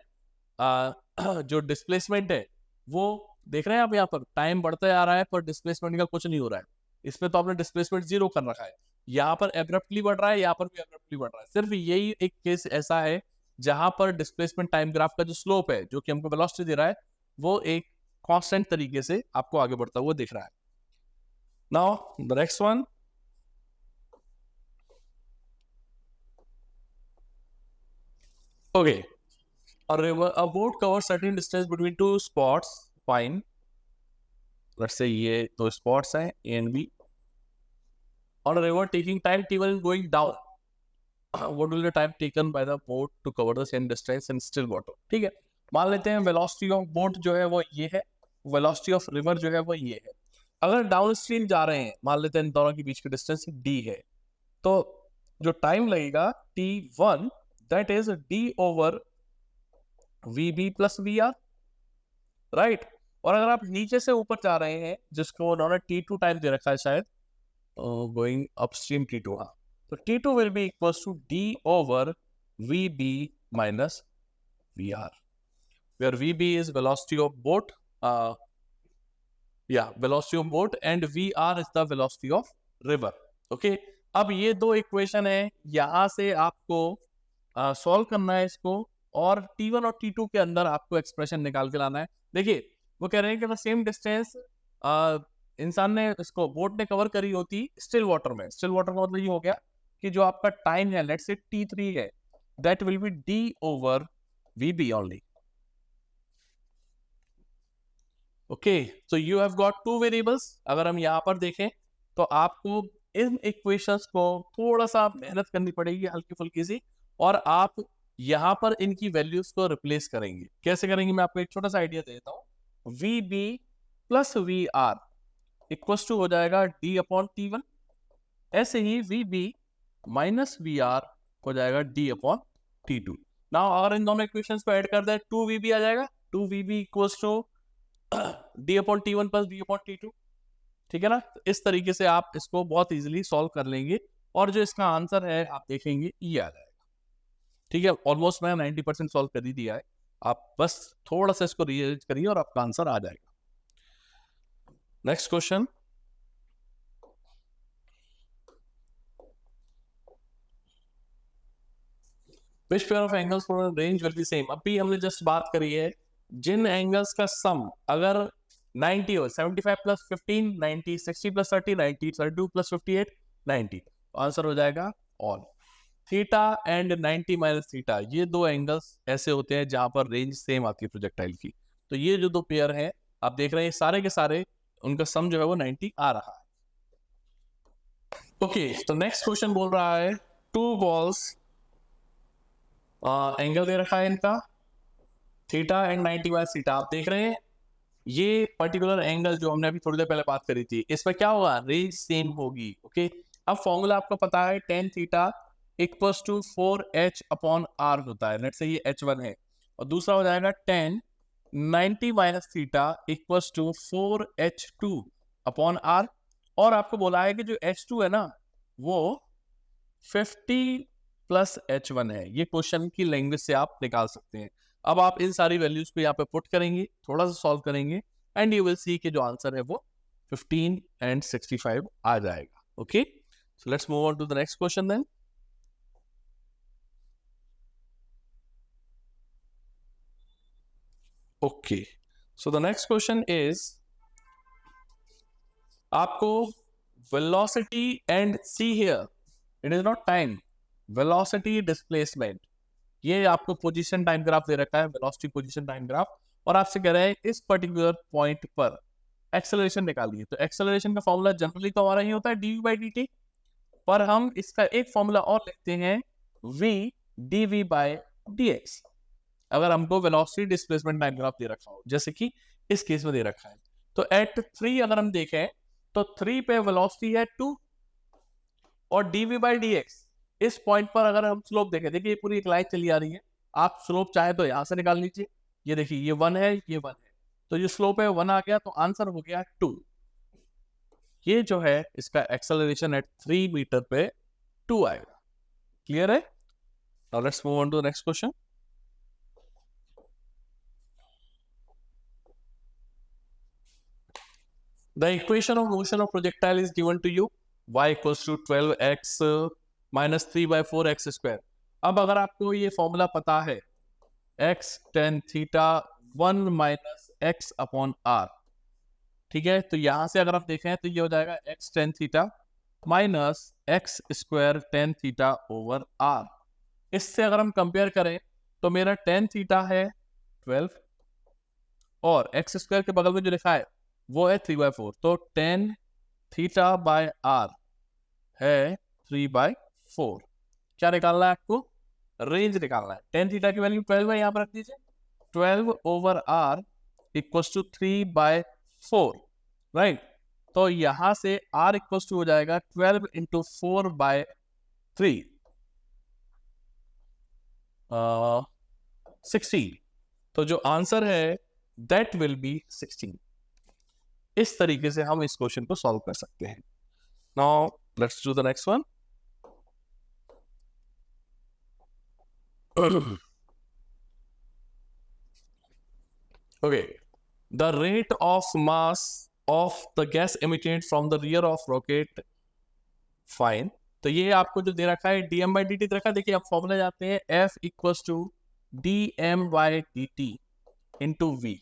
जो डिस्प्लेसमेंट है वो देख रहे हैं आप, यहाँ पर टाइम बढ़ता आ रहा है पर डिस्प्लेसमेंट का कुछ नहीं हो रहा है। इसमें तो आपने डिस्प्लेसमेंट जीरो कर रखा है, यहाँ पर एब्रप्टली बढ़ रहा है, यहाँ पर भी एब्रप्टली बढ़ रहा है। सिर्फ यही एक केस ऐसा है जहां पर डिस्प्लेसमेंट टाइम ग्राफ का जो स्लोप है जो कि हमको वेलोसिटी दे रहा है वो एक कांस्टेंट तरीके से आपको आगे बढ़ता हुआ दिख रहा है। Now the next one, okay, a boat covers certain distance between two spots, fine, let's say ये दो spots हैं A and B, on a river taking time t1 going down, what will the time taken by the boat to cover the same distance in still water? ठीक है, मान लेते हैं velocity of boat जो है वो ये है, वेलोसिटी ऑफ रिवर जो है वो ये है। अगर डाउन स्ट्रीम जा रहे हैं, मान लेते हैं इन दोनों के बीच की डिस्टेंस d है, तो जो टाइम लगेगा t1 that is d over vb plus vr, right. और अगर आप नीचे से ऊपर जा रहे हैं जिसको उन्होंने t2 टाइम दे रखा है शायद, गोइंग अपस्ट्रीम t2, हाँ, तो t2 will be equals to d over vb minus vr, where vb is velocity of boat, velocity of boat and vr is the velocity of river। okay, अब ये दो equation है, यहां से आपको solve करना है इसको, और t1 और t2 के अंदर आपको एक्सप्रेशन निकाल के लाना है। देखिए वो कह रहे हैं कि सेम डिस्टेंस इंसान ने इसको बोट ने कवर करी होती स्टिल वाटर में। स्टिल वाटर का मतलब ये हो गया कि जो आपका टाइम है लेट्स से t3 है, that will B d over vb only. Okay, so you have got two variables. अगर हम यहाँ पर देखें तो आपको इन इक्वेशंस को थोड़ा सा मेहनत करनी पड़ेगी हल्की फुल्की सी, और आप यहाँ पर इनकी वैल्यूज को रिप्लेस करेंगे। कैसे करेंगे मैं आपको एक छोटा सा आइडिया देता हूँ। vb plus vr equals to हो जाएगा d अपॉन t1, ऐसे ही vb माइनस vr हो जाएगा d अपॉन t2। नाउ अगर इन दोनों इक्वेशंस को ऐड कर दें 2vb आ जाएगा, 2vb equals to d upon t1 plus d upon t2, ठीक है ना। तो इस तरीके से आप इसको बहुत इजीली सॉल्व कर लेंगे और जो इसका आंसर है आप देखेंगे ये आ जाएगा। ठीक है, ऑलमोस्ट मैं 90% सॉल्व कर ही दिया है, आप बस थोड़ा सा इसको रियलाइज करिए और आपका आंसर आ जाएगा। Next question, which pair of angles for a range will be same? अभी हमने जस्ट बात करी है जिन एंगल्स का सम अगर 90 हो, 75 प्लस 15 90, 60 प्लस 30 90, 32 प्लस 58 90, आंसर हो जाएगा all. Theta and 90 minus theta, ये दो एंगल्स ऐसे होते हैं जहां पर रेंज सेम आती है प्रोजेक्टाइल की। तो ये जो दो पेयर हैं आप देख रहे हैं सारे के सारे उनका सम जो है वो 90 आ रहा है। ओके, तो नेक्स्ट क्वेश्चन बोल रहा है टू बॉल्स, एंगल दे रखा है इनका थीटा एंड 90 माइनस थीटा। आप देख रहे हैं ये पर्टिकुलर एंगल जो हमने अभी थोड़ी देर पहले बात करी थी, इसमें क्या होगा, रेंज सेम होगी। ओके, अब फॉर्मूला आपको पता है tan theta equals to 4h upon r होता है, लेट्स से ये h1 है, और दूसरा हो जाएगा tan 90 minus theta equals to 4h2 upon r, और आपको बोला है कि जो h2 है ना वो 50 प्लस h1 है। ये क्वेश्चन की लैंग्वेज से आप निकाल सकते हैं। अब आप इन सारी वैल्यूज को यहाँ पे पुट करेंगे, थोड़ा सा सॉल्व करेंगे एंड यू विल सी कि जो आंसर है वो 15 एंड 65 आ जाएगा। Okay, So let's move on to the next question then. Okay. So the next question is आपको velocity and see here it is not time, velocity displacement, ये आपको position time graph दे रखा है, velocity position time graph, और आपसे कह रहे हैं इस पर्टिकुलर पॉइंट पर एक्सेलरेशन निकालिए। तो एक्सेलरेशन का फॉर्मूला जनरली तो हमारा ही होता है dv/dt, पर हम इसका एक फॉर्मूला और लिखते हैं v dv/dx, अगर हमको वेलोसिटी डिस्प्लेसमेंट टाइम ग्राफ दे रखा हो, जैसे कि इस केस में दे रखा है। तो एट 3 अगर हम देखें तो 3 पे वेलोसिटी है 2 और dv/dx इस पॉइंट पर अगर हम स्लोप देखें, देखिए ये पूरी एक लाइन चली आ रही है, आप स्लोप चाहे तो यहां से निकाल लीजिए, ये देखिए ये 1 है, ये 1 है, तो ये स्लोप है 1 आ गया, तो आंसर हो गया 2। ये जो है इसका एक्सेलरेशन एट 3 मीटर पे 2 आएगा। क्लियर है? Now let's move on to the next question. The equation of motion of projectile is given to you, y equals to 12x minus 3/4x square। अब अगर आपको ये फॉर्मूला पता है x tan theta 1 minus x upon r, ठीक है, तो यहां से अगर आप देखें तो ये हो जाएगा x tan theta minus x square tan theta over r। इससे अगर हम कंपेयर करें तो मेरा tan थीटा है 12 और x स्क्वायर के बगल में जो लिखा है वो है 3/4, तो tan थीटा बाय r है 3/4। क्या निकालना है आपको? रेंज निकालना है। tan थीटा की वैल्यू 12 है, यहां पर रख दीजिए, 12 over r equals to 3/4, right. तो यहां से r इक्वल्स टू हो जाएगा 12 इंटू 4/3, 16। तो जो आंसर है दैट विल बी 16। इस तरीके से हम इस क्वेश्चन को सॉल्व कर सकते हैं। Now let's do the next one. Okay, the rate of mass of the gas emitted from the rear of rocket, fine। तो ये आपको जो दे रखा है dm/dt दे रखा है, देखिए आप फॉर्मूला जाते हैं F equals to dm/dt into v।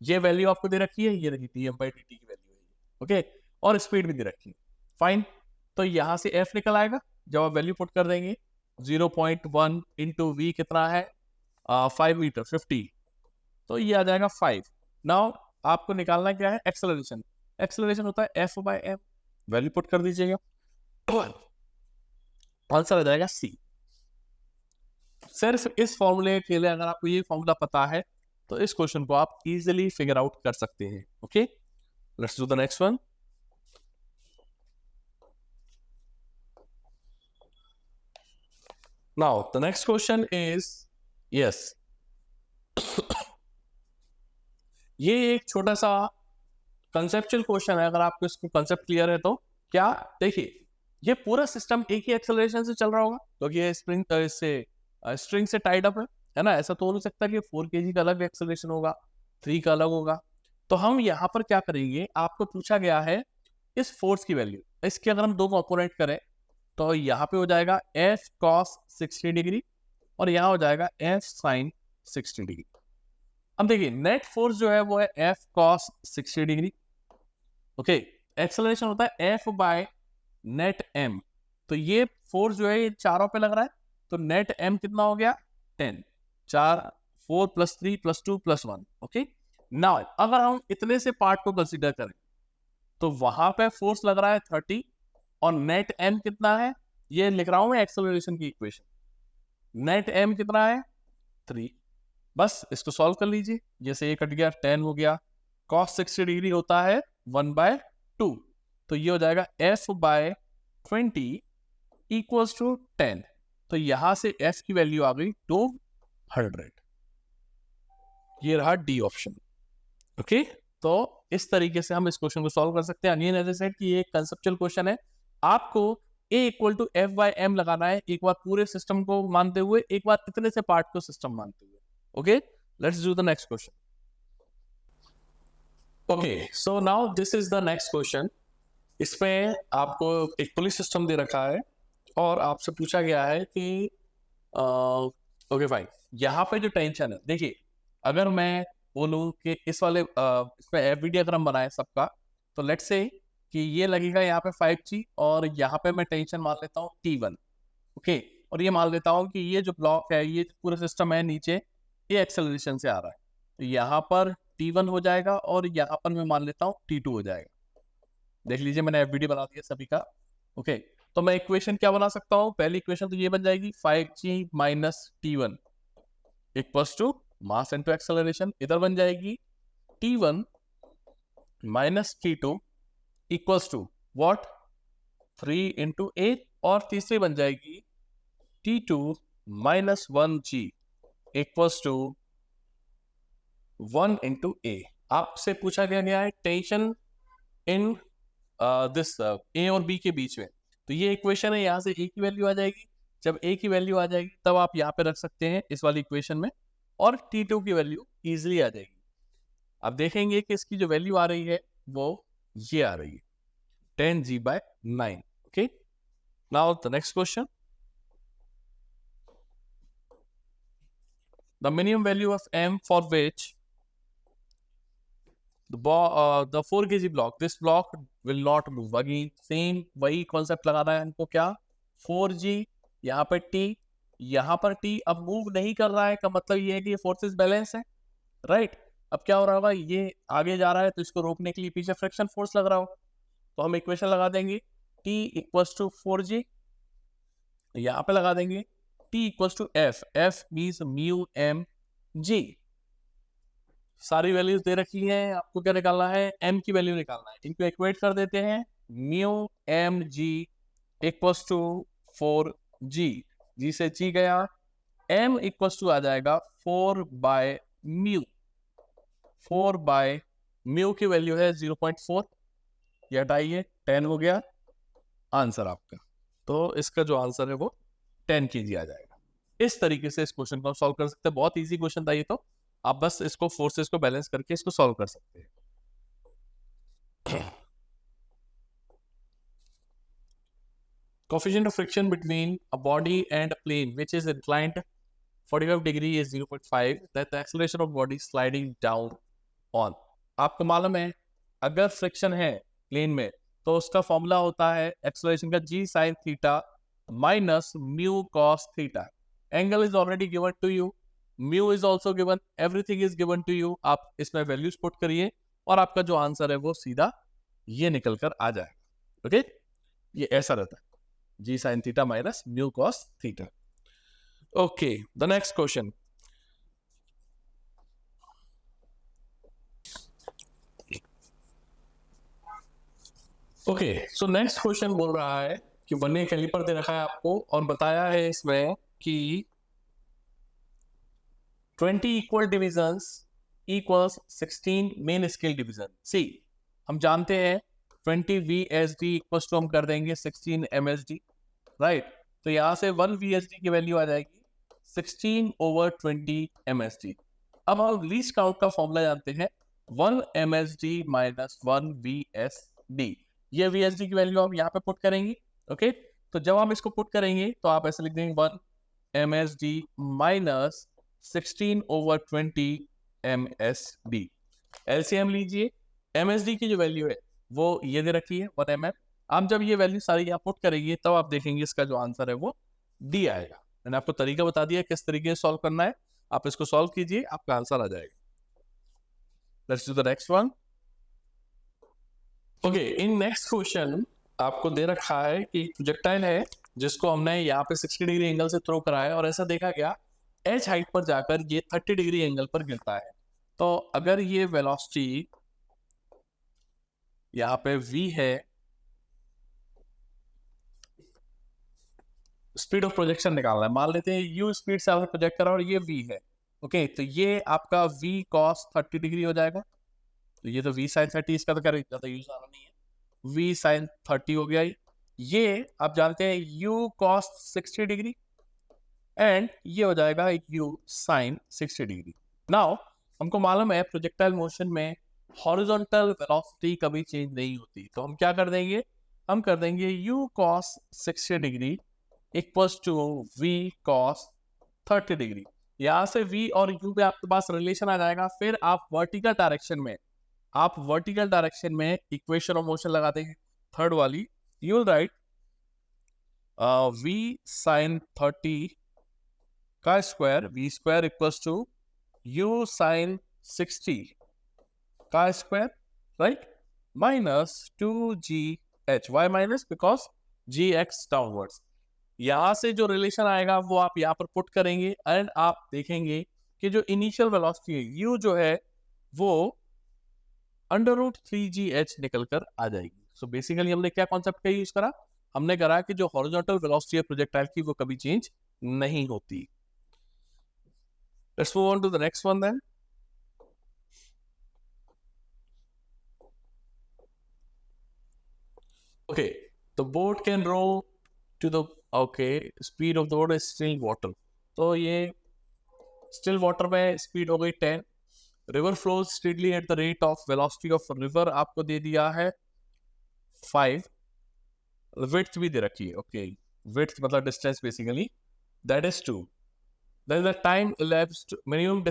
ये वैल्यू आपको दे रखी है, ये रखी dm/dt की वैल्यू है, ओके, और स्पीड भी दे रखी है, फाइन। तो यहां से F निकल आएगा, जब आप वैल्यू पुट कर देंगे 0.1 इंटू v कितना है 5 मीटर 50, तो ये आ जाएगा 5। नाउ आपको निकालना क्या है? एक्सेलरेशन। एक्सेलरेशन होता है F/m, वैल्यू पुट कर दीजिएगा, आंसर आ जाएगा c। सिर्फ इस फॉर्मूले के लिए अगर आपको ये फॉर्मूला पता है तो इस क्वेश्चन को आप इजीली फिगर आउट कर सकते हैं। Okay, let's do the next one. Now the next question is, yes, ये एक छोटा सा कंसेप्चुअल क्वेश्चन है, अगर आपको इसको कंसेप्ट क्लियर है तो क्या, देखिए ये पूरा सिस्टम एक ही एक्सेलरेशन से चल रहा होगा क्योंकि ये स्ट्रिंग से टाइड अप है ना, ऐसा तो हो नहीं सकता कि 4 kg का अलग एक्सेलरेशन होगा, 3 का अलग होगा। तो हम यहाँ पर क्या करेंगे, आपको पूछा गया है इस फोर्स की वैल्यू, इसके अगर हम दो कंपोनेंट करें तो यहाँ पे हो जाएगा F cos 60 डिग्री और यहाँ हो जाएगा F sin 60 डिग्री। अब देखिए नेट फोर्स जो है वो है F cos 60 degree, okay. Acceleration होता है F बाय नेट M, तो ये फोर्स जो है ये चारों पे लग रहा है, तो नेट M कितना हो गया 10, 4 4 + 3 + 2 + 1, ओके। नाउ अगर हम इतने से पार्ट को कंसीडर करें तो वहां पे फोर्स लग रहा है 30 और नेट M कितना है, ये लिख रहा हूं मैं एक्सेलरेशन की इक्वेशन, नेट M कितना है 3। बस इसको सॉल्व कर लीजिए, जैसे ये कट गया 10 हो गया, cos 60 डिग्री होता है 1/2, तो ये हो जाएगा F/20 इक्वल्स टू 10। तो यहां से F की वैल्यू आ गई 200। ये रहा डी ऑप्शन, ओके। तो इस तरीके से हम इस क्वेश्चन को सॉल्व कर सकते हैं। अगेन एज आई सेड कि ये कंसेप्चुअल क्वेश्चन है, आपको A = F/m लगाना है, एक बार पूरे सिस्टम को मानते हुए, एक बार इतने से पार्ट को सिस्टम मानते हुए, okay. Let's do the next question. Okay, so now this is the next question. इसमें आपको एक पुलिस सिस्टम दे रखा है और आपसे पूछा गया है कि ओके फाइन, यहाँ पे जो टेंशन है, देखिए अगर मैं बोलूँ कि इस वाले इसमें एफबीडी अगर हम बनाए सबका, तो लेट्स से कि ये लगेगा यहाँ पे 5G और यहाँ पे मैं टेंशन मान लेता हूँ T1, ओके, और ये मान लेता हूँ कि ये जो ब्लॉक है, ये पूरा सिस्टम है नीचे, ये एक्सेलरेशन से आ रहा है, तो यहाँ पर T1 हो जाएगा और यहाँ पर मैं मान लेता हूँ T2 हो जाएगा। देख लीजिए मैंने एफबीडी बना दिया सभी का, ओके। तो मैं इक्वेशन क्या बना सकता हूँ, पहली इक्वेशन तो ये बन जाएगी 5G minus T1 equals to mass into acceleration, इधर बन जाएगी T1 minus T2 equals to what 3 into A, और तीसरी बन जाएगी T2 minus 1G equals to 1 into A. आपसे पूछा गया है टेंशन इन दिस ए और बी के बीच में, तो ये इक्वेशन है, यहाँ से ए की वैल्यू आ जाएगी, जब ए की वैल्यू आ जाएगी तब आप यहाँ पे रख सकते हैं इस वाली इक्वेशन में, और T2 की वैल्यू इजीली आ जाएगी। अब देखेंगे कि इसकी जो वैल्यू आ रही है वो ये आ रही है 10G/9, okay. Now the next question, the minimum value of m for which the 4 kg block, this block will not move, again same वही कॉन्सेप्ट लगाना है हमको, क्या 4G, यहाँ पर T, यहाँ पर T अब मूव नहीं कर रहा है, का मतलब ये है कि ये फोर्सेस बैलेंस है, राइट। अब क्या हो रहा होगा, ये आगे जा रहा है तो इसको रोकने के लिए पीछे फ्रिक्शन फोर्स लग रहा हो, तो हम इक्वेशन लगा देंगे T इक्वल्स टू 4G, यहाँ पे लगा देंगे T equals to F, F means mu m g, सारी वैल्यूज दे रखी हैं, आपको क्या निकालना है, m की वैल्यू निकालना है, इनको इक्वेट कर देते हैं, mu m G equals to 4G, जी से जी गया, m इक्वल्स टू आ जाएगा 4/म्यू, 4/म्यू की वैल्यू है 0.4, ये हटाइए 10 हो गया आंसर आपका, तो इसका जो आंसर है वो 10 kg आ जाएगा। इस तरीके से इस क्वेश्चन को हम सॉल्व कर सकते हैं, बहुत इजी क्वेश्चन था ये, तो आप बस इसको फोर्सेस को बैलेंस करके इसको सॉल्व कर सकते हैं। Coefficient of friction between a body and a plane which is inclined 45 degree is 0.5, that the acceleration of body sliding down on, आपको मालूम है अगर फ्रिक्शन है प्लेन में तो उसका फॉर्मूला होता है एक्सेलरेशन का g sin theta minus mu cos theta, angle is already given to you, mu is also given, everything is given to you, आप इसमें वैल्यूज पुट करिए और आपका जो आंसर है वो सीधा ये निकल कर आ जाएगा, ओके। ये ऐसा रहता है g sine theta minus mu cos theta, okay. The next question, okay, so next question बोल रहा है कि वर्नियर कैलिपर दे रखा है आपको और बताया है इसमें कि 20 equal divisions equals 16 main scale division. See हम जानते हैं 20 VSD इक्वल्स टू हम कर देंगे 16 MSD, राइट। तो यहाँ से 1 VSD की वैल्यू आ जाएगी 16/20 MSD। अब हम लीस्ट काउंट का फॉर्मूला जानते हैं 1 MSD माइनस 1 VSD, ये VSD की वैल्यू हम यहाँ पे पुट करेंगे, ओके। तो जब हम इसको पुट करेंगे तो आप ऐसे लिख देंगे 1 MSD माइनस 16/20 MSD। LCM लीजिए, MSD की जो वैल्यू है वो ये दे रखी है 1 mm। आप जब ये वैल्यू सारी यहाँ पुट करेंगे तब आप देखेंगे इसका जो आंसर है वो D आएगा। मैंने आपको तरीका बता दिया किस तरीके से सॉल्व करना है, आप इसको सॉल्व कीजिए आपका आंसर आ जाएगा। Let's do the next one. Okay, in next question आपको दे रखा है कि प्रोजेक्टाइल है जिसको हमने यहाँ पे 60 डिग्री एंगल से थ्रो करा है और ऐसा देखा गया एच हाइट पर जाकर ये 30 डिग्री एंगल पर गिरता है। तो अगर ये वेलोसिटी यहाँ पे v है, स्पीड ऑफ प्रोजेक्शन निकालना है, मान लेते हैं u स्पीड से आपने प्रोजेक्ट करा और ये v है, ओके। तो ये आपका v cos 30 डिग्री हो जाएगा, तो ये तो v sin 30, इसका तो क्या ज्यादा यूज आना नहीं है, v sin 30 हो गया। ये आप जानते हैं u cos 60 डिग्री एंड ये हो जाएगा u sin 60 डिग्री। नाउ हमको मालूम है प्रोजेक्टाइल मोशन में हॉरिजॉन्टल वेलोसिटी कभी चेंज नहीं होती, तो हम क्या कर देंगे, हम कर देंगे u cos 60 degree equals to v cos 30 degree. यहाँ से v और u पे आपके पास रिलेशन आ जाएगा। फिर आप वर्टिकल डायरेक्शन में इक्वेशन ऑफ मोशन लगा देंगे, थर्ड वाली। You will write v sin 30 का square v square equals to u sin 60 का square, right, minus 2gh। Why minus because gx downwards. यहां से जो रिलेशन आएगा वो आप यहाँ पर पुट करेंगे एंड आप देखेंगे कि जो इनिशियल वेलोसिटी है u जो है वो √3gh निकल कर आ जाएगी। सो बेसिकली हमने क्या कॉन्सेप्ट का यूज करा, हमने करा कि जो हॉरिजॉन्टल वेलोसिटी है प्रोजेक्टाइल की वो कभी चेंज नहीं होती। Let's move on to the next one then. Okay, the boat can row to the speed of the boat is still water। तो ये still water में speed हो गई 10। river flows steadily at the rate of velocity of river आपको दे दिया है 5। width भी दे रखी है, okay, width मतलब distance basically, that is 2। then the time elapsed minimum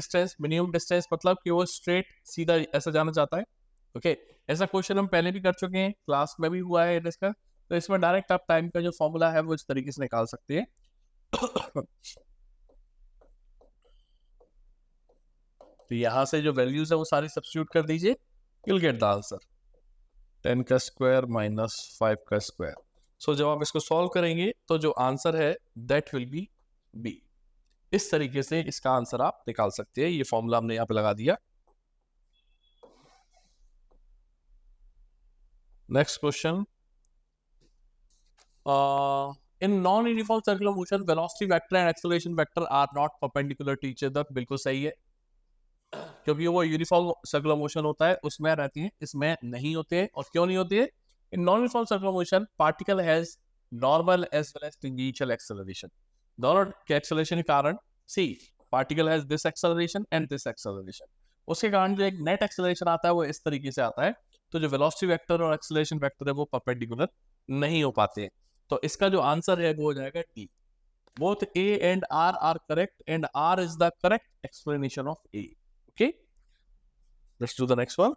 distance मतलब कि वो straight सीधा ऐसा जाना चाहता है, ओके। ऐसा क्वेश्चन हम पहले भी कर चुके हैं, क्लास में भी हुआ है डिस्कस। तो इसमें डायरेक्ट आप टाइम का जो फॉर्मूला है वो इस तरीके से निकाल सकते हैं। तो यहां से जो वैल्यूज है वो सारी सब्स्टिट्यूट कर दीजिए, you will get the answer 10 का स्क्वायर माइनस 5 का स्क्वायर। सो जब आप इसको सॉल्व करेंगे तो जो आंसर है दैट विल बी बी। इस तरीके से इसका आंसर आप निकाल सकते हैं। ये फॉर्मूला हमने यहाँ पे लगा दिया। Next question, in non-uniform circular motion velocity vector and acceleration vector are not perpendicular to each other। बिल्कुल सही है, क्योंकि वो यूनिफॉर्म सर्कुलर मोशन होता है उसमें रहती है, इसमें नहीं होते हैं। और क्यों नहीं होते हैं? In non uniform circular motion particle has normal as well as tangential acceleration. दोनों के एक्सेलरेशन के कारण see particle has this acceleration and this acceleration, उसके कारण जो एक नेट एक्सेलरेशन आता है वो इस तरीके से आता है। तो जो वेलोसिटी वेक्टर और एक्सेलरेशन वेक्टर है वो परपेंडिकुलर नहीं हो पाते हैं। तो इसका जो आंसर है वो हो जाएगा D. Both A and R are correct and R is the correct explanation of A. Okay, let's do the next one.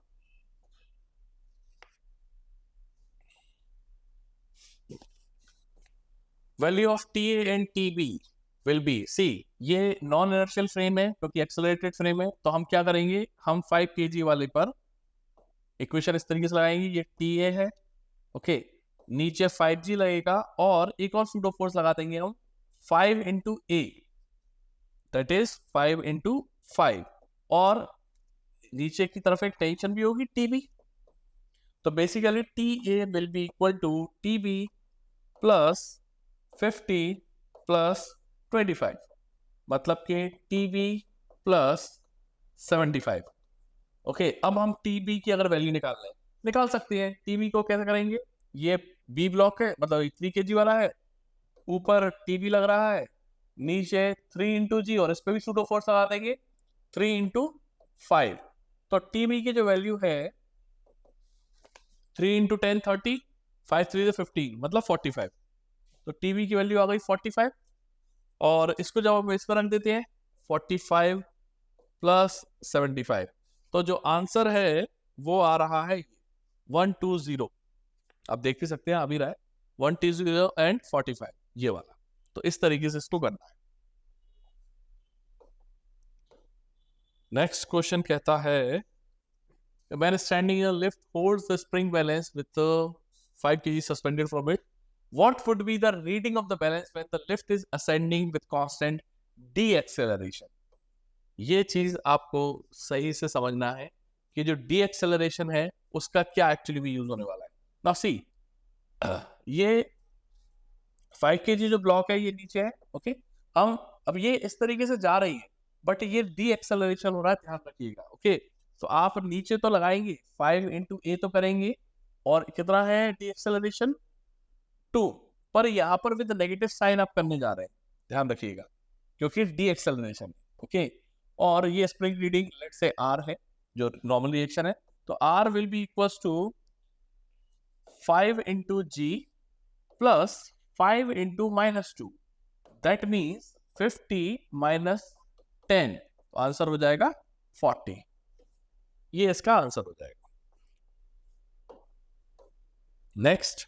Value of T A and T B will be C. ये non inertial frame है क्योंकि accelerated frame है, तो हम क्या करेंगे, हम 5 kg वाले पर इक्वेशन इस तरीके से लगाएंगे। ये टी ए है, ओके, नीचे 5g लगेगा और एक और सूडो फोर्स लगा देंगे हम 5 into a, that is 5 into 5, और नीचे की तरफ एक टेंशन भी होगी टीबी। तो basically T A will be equal to TB plus 50 plus 25, मतलब कि टीबी प्लस 75। ओके, अब हम टीबी की अगर वैल्यू निकाल सकते हैं। टीबी को कैसे करेंगे, ये बी ब्लॉक है, मतलब 3 kg वाला है, ऊपर टीबी लग रहा है, नीचे 3 into g, और इस पे भी सूडो फोर्स लगा देंगे 3 into 5। तो टीबी की जो वैल्यू है 3 into 10 30, 5 3 15, मतलब 45। तो टीबी की वैल्यू आ गई 45, और इसको जब हम इस पर रख देते हैं 45 प्लस 75, तो जो आंसर है वो आ रहा है 120। आप देख भी सकते हैं, अभी रहा है 120 एंड 45, ये वाला। तो इस तरीके से इसको करना है। नेक्स्ट क्वेश्चन कहता है, man standing in a lift holds the spring balance with 5 kg suspended from it, what would be the reading of the balance when the lift is ascending with constant deceleration. ये चीज आपको सही से समझना है कि जो डीएक्सेलरेशन है उसका क्या एक्चुअली भी यूज होने वाला है। नाउ सी, ये 5 kg जो ब्लॉक है ये नीचे है, ओके। हम अब ये इस तरीके से जा रही है, बट ये डी एक्सेलरेशन हो रहा है, ध्यान रखिएगा, ओके। तो आप नीचे तो लगाएंगे 5 into a तो करेंगे, और कितना है डी एक्सेलरेशन 2, पर यहाँ पर विद नेगेटिव साइन आप करने जा रहे हैं, ध्यान रखिएगा, क्योंकि डी एक्सेलरेशन, ओके। और ये spring reading let's say R है जो नॉर्मल रिएक्शन है, तो R will be equals to 5 into G plus 5 into -2. That means 50 minus 10. तो आंसर हो जाएगा 40. ये इसका आंसर हो जाएगा. Next,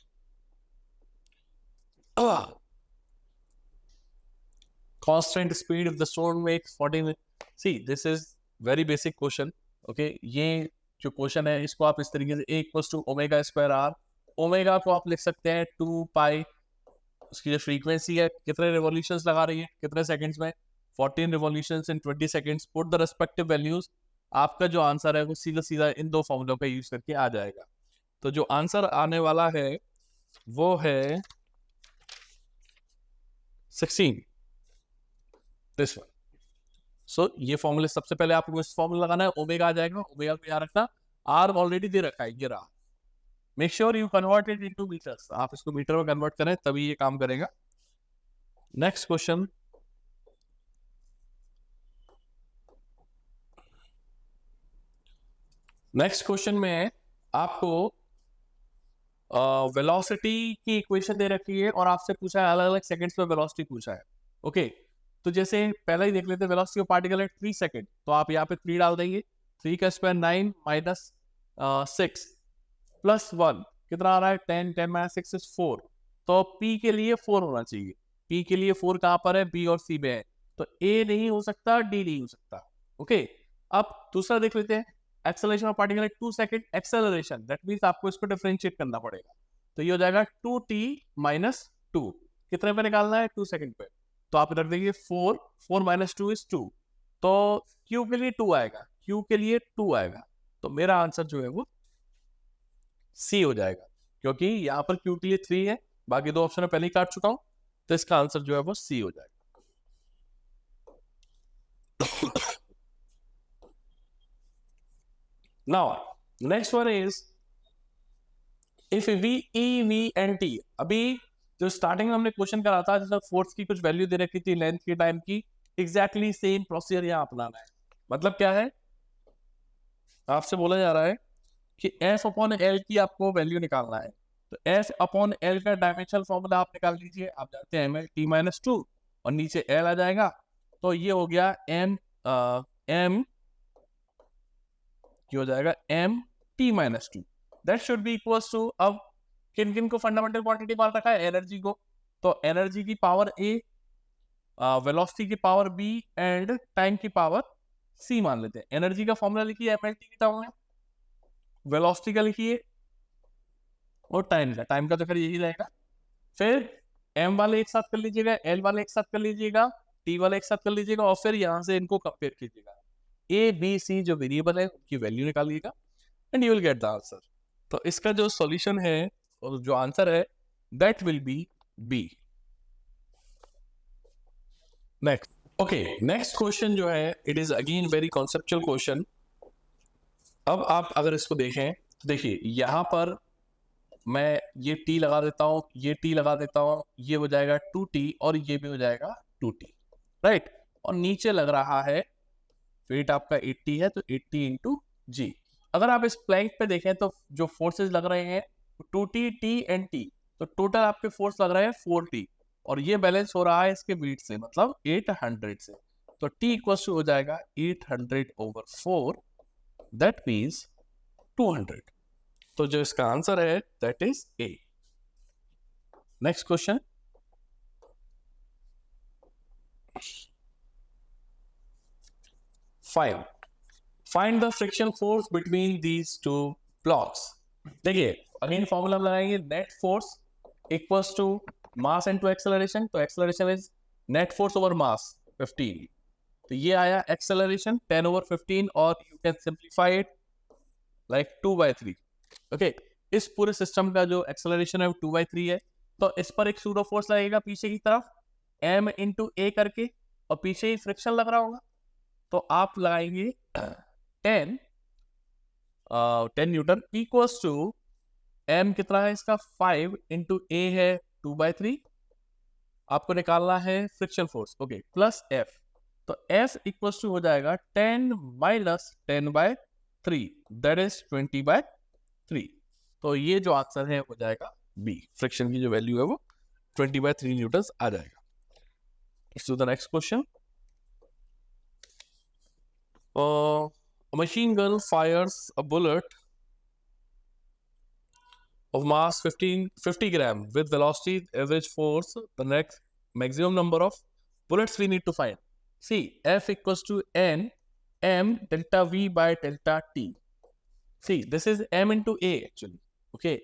constant speed if the stone makes 40. See, this is very basic question. Okay, ये जो क्वेश्चन है इसको आप इस तरीके से A equals to omega square R, omega को आप लिख सकते हैं 2 पाई, उसकी जो फ्रीक्वेंसी है कितने रिवॉल्यूशंस लगा रही है कितने सेकंड्स में, 14 revolutions in 20 seconds. Put the respective values. आपका जो आंसर है वो सीधा सीधा इन दो फॉर्मूलों का यूज करके आ जाएगा. तो जो आंसर आने वाला है वो है 16, दिस वन. सो ये फॉर्मूले सबसे पहले आपको इस फॉर्मूला लगाना है, ओमेगा आ जाएगा, ओमेगा को याद रखना. आर ऑलरेडी दे रखा है, ये रहा. Make sure you convert it into metres. आप इसको मीटर में कन्वर्ट करें तभी ये काम करेगा. नेक्स्ट क्वेश्चन, नेक्स्ट क्वेश्चन में आपको वेलोसिटी की इक्वेशन दे रखी है और आपसे पूछा है अलग अलग सेकंड्स में वेलोसिटी पूछा है. ओके, तो जैसे पहले ही देख लेते हैं velocity of particle at 3 second. तो आप यहाँ पे 3 डाल देंगे. 3 का स्क्वायर 9 माइनस 6 प्लस 1 कितना आ रहा है 10. 10 माइनस 6 इज 4. तो P के लिए 4 होना चाहिए. P के लिए 4 कहाँ पर है, B और C में है. तो A नहीं हो सकता, D नहीं हो सकता. ओके, अब दूसरा देख लेते हैं. Acceleration of particle at 2 second. Acceleration that means आपको इसको डिफरेंशिएट करना पड़ेगा. तो ये हो जाएगा 2t माइनस 2. कितने पे निकालना है, 2 सेकंड पे. तो आप रख देंगे 4. 4 माइनस 2 इज 2. तो Q के लिए 2 आएगा, Q के लिए 2 आएगा. तो मेरा आंसर जो है वो C हो जाएगा, क्योंकि यहाँ पर Q के लिए 3 है, बाकी दो ऑप्शन पहले ही काट चुका हूं. तो इसका आंसर जो है वो C हो जाएगा. Now, next one is if V, E, V and T. अभी जो स्टार्टिंग में हमने क्वेश्चन करा था जिसमें फोर्स की कुछ वैल्यू दे रखी थी, लेंथ की, टाइम की, एग्जैक्टली सेम प्रोसीजर यहाँ अपनाना है. मतलब क्या है, आपसे बोला जा रहा है कि F अपॉन L की आपको वैल्यू निकालना है. तो F अपॉन L का डायमेंशनल फॉर्मूला आप निकाल लीजिए. आप जानते हैं ml t माइनस 2 और नीचे L आ जाएगा. तो ये हो गया m हो जाएगा m t minus 2. That should be equals to, अब किन किन को फंडामेंटल क्वांटिटी मान रखा है, एनर्जी को. तो एनर्जी की पावर A, वेलोसिटी की पावर B एंड टाइम की पावर C मान लेते हैं. एनर्जी का फॉर्मूला लिखिए mlt की टर्म में, वेलोसिटी का लिखिए और टाइम का तो फिर यही रहेगा. फिर m वाले एक साथ कर लीजिएगा, L वाले एक साथ कर लीजिएगा, T वाले एक साथ कर लीजिएगा और फिर यहां से इनको कंपेयर कीजिएगा. A, B, C जो वेरिएबल है उनकी वैल्यू निकालिएगा and you will get the answer. तो इसका जो सॉल्यूशन है और जो आंसर है that will be B. Next, okay, next question जो है it is again very conceptual question. अब आप अगर इसको देखें तो देखिए यहां पर मैं ये T लगा देता हूं, ये T लगा देता हूं, ये हो जाएगा 2T और ये भी हो जाएगा 2T, राइट. और नीचे लग रहा है वेट आपका 80 है तो 80 इंटू G. अगर आप इस प्लैंक पे देखें तो जो फोर्सेस लग रहे हैं 2T, T एंड T, तो टोटल आपके फोर्स लग रहा है 4T और ये बैलेंस हो रहा है इसके वेट से, मतलब 800 से. तो T इक्वल्स टू हो जाएगा 800 ओवर 4, दैट मींस 200. तो जो इसका आंसर है that is A. Next question, find the friction force between these two blocks. देखिए अगेन फॉर्मूला लगाएंगे, net force equals to mass into acceleration. तो acceleration is net force over mass 15. तो ये आया एक्सेलरेशन 10 ओवर 15 और you can simplify it like 2/3. Okay, इस पूरे system का जो एक्सेलरेशन है वो 2/3 है. तो इस पर एक सूडो फोर्स लगेगा पीछे की तरफ m इंटू a करके और पीछे ही फ्रिक्शन लग रहा होगा. तो आप लगाएंगे 10 न्यूटन इक्वल्स टू m कितना है इसका 5 इंटू a है 2/3. आपको निकालना है friction force, okay, plus F. तो F इक्वल्स टू हो जाएगा 10 माइनस 10/3. 3, that is 20/3। तो ये जो आंसर है हो जाएगा बी, फ्रिक्शन की जो वैल्यू है वो 20/3 न्यूटन आ जाएगा। Let's do the next question. A machine gun fires a bullet of mass 50 gram with velocity average force. The next maximum number of bullets we need to find. See, F equals to N M delta V by delta T. See, this is M into A actually. Okay.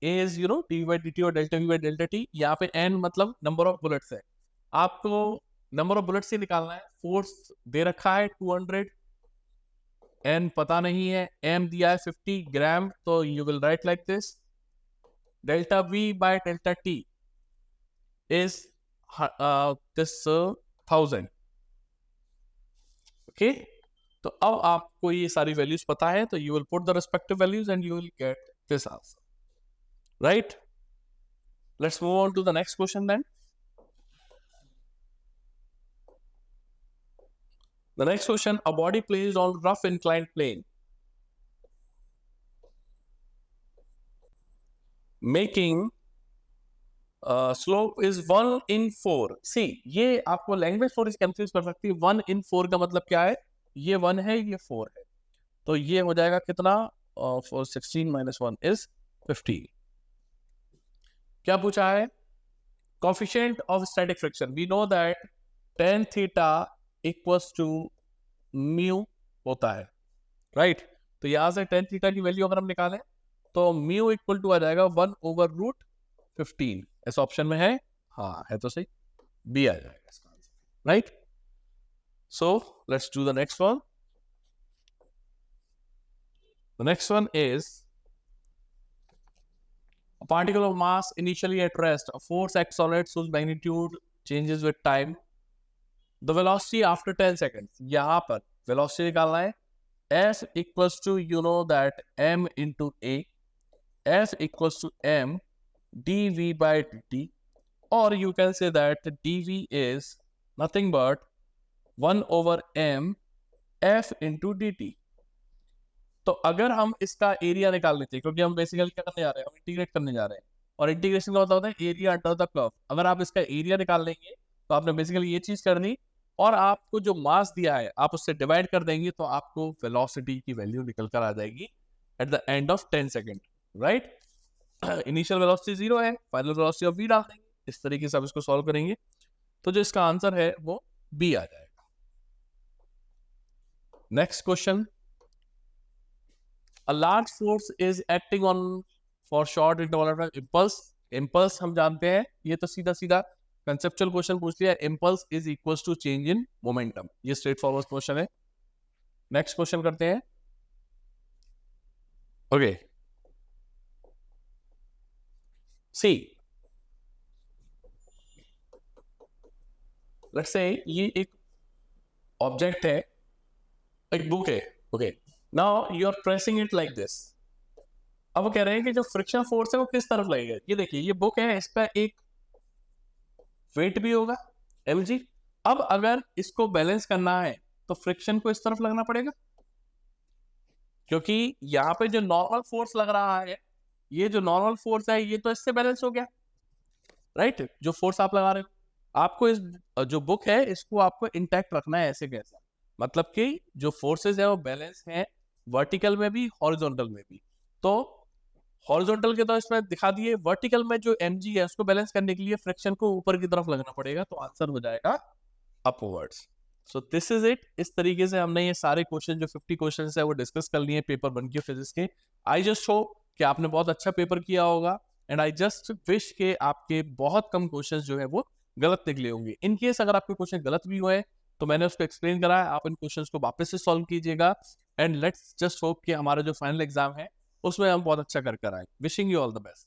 A is dv by dt और delta V by delta T. यहाँ पे N मतलब number of bullets है। आपको number of bullets ही निकालना है। Force दे रखा है 200, एन पता नहीं है, एम दिया है 50 ग्राम, तो you will write like this, delta v by delta t is this 1000। Okay, तो अब आपको ये सारी वैल्यूज पता है, तो you will put the respective values and you will get this answer, right. Let's move on to the next question then. The next question, a body placed on rough inclined plane making slope is 1/4। See, ये आपको language थोड़ी confuse कर सकती है। 1/4 का मतलब क्या है? ये 1 है, ये 4 है, तो ये हो जाएगा कितना? 16 - 1 is 15। क्या पूछा है? Coefficient of static friction, we know that tan theta equals to mu होता है, राइट। तो यहां से tan थीटा की वैल्यू अगर हम निकालें तो म्यू इक्वल टू आ जाएगा 1/√15। ऐसा ऑप्शन में है? हाँ है, तो सही, बी आ जाएगा इसका answer, right. So let's do the next one. The next one is a particle of mass initially at rest, a force acts on it whose magnitude changes with time. The velocity after 10 seconds, यहाँ पर velocity निकालना है। F equals to that m into a, F equals to m dv by dt, or you can say that dv is nothing but 1/m f into dt। तो अगर हम इसका area निकाल लेते हैं, क्योंकि हम बेसिकली क्या करने जा रहे हैं, हम इंटीग्रेट करने जा रहे हैं, और इंटीग्रेशन का मतलब होता है एरिया अंडर द कर्व। अगर आप इसका एरिया निकाल लेंगे तो आपने बेसिकली ये चीज करनी, और आपको जो मास दिया है आप उससे डिवाइड कर देंगे, तो आपको वेलोसिटी की वैल्यू निकल कर आ जाएगी at the end of 10 second, right. Initial velocity 0 है, फाइनल वेलोसिटी ऑफ v डाल देंगे। इस तरीके से आप इसको सॉल्व करेंगे, तो जो इसका आंसर है वो बी आ जाएगा। Next question, a large force is acting on for short interval of impulse। impulse हम जानते हैं, ये तो सीधा सीधा कंसेप्चुअल क्वेश्चन पूछ लिया। impulse is equals to change in momentum, ये स्ट्रेट फॉरवर्ड क्वेश्चन है। नेक्स्ट क्वेश्चन करते हैं। ओके, सी लेट्स से ये एक ऑब्जेक्ट है, एक बुक है। Okay, now you are pressing it like this. अब वो कह रहे हैं कि जो फ्रिक्शन फोर्स है वो किस तरफ लगेगा। ये देखिए, ये बुक है, इस पर एक वेट भी होगा mg। अब अगर इसको बैलेंस करना है तो फ्रिक्शन को इस तरफ लगना पड़ेगा, क्योंकि यहाँ पे जो नॉर्मल फोर्स लग रहा है, ये जो नॉर्मल फोर्स है ये तो इससे बैलेंस हो गया, राइट। जो फोर्स आप लगा रहे हो, आपको इस जो बुक है इसको आपको इंटैक्ट रखना है, ऐसे कैसा, मतलब कि जो फोर्सेस है वो बैलेंस है वर्टिकल में भी हॉरिजॉन्टल में भी। तो हॉरिजॉन्टल के तो इसमें दिखा दिए, वर्टिकल में जो mg है उसको बैलेंस करने के लिए फ्रिक्शन को ऊपर की तरफ लगना पड़ेगा, तो आंसर हो जाएगा upwards. So this is it. इस तरीके से हमने ये सारे क्वेश्चन जो 50 क्वेश्चन है वो डिस्कस कर लिए पेपर 1 के फिजिक्स के। आई जस्ट होप कि आपने बहुत अच्छा पेपर किया होगा, एंड आई जस्ट विश के आपके बहुत कम क्वेश्चन जो है वो गलत निकले होंगे। इन केस अगर आपके क्वेश्चन गलत भी हुए तो मैंने उसको एक्सप्लेन करा है, आप इन क्वेश्चंस को वापस से सॉल्व कीजिएगा, एंड लेट्स जस्ट होप कि हमारा जो फाइनल एग्जाम है उसमें हम बहुत अच्छा कर आए। Wishing you all the best.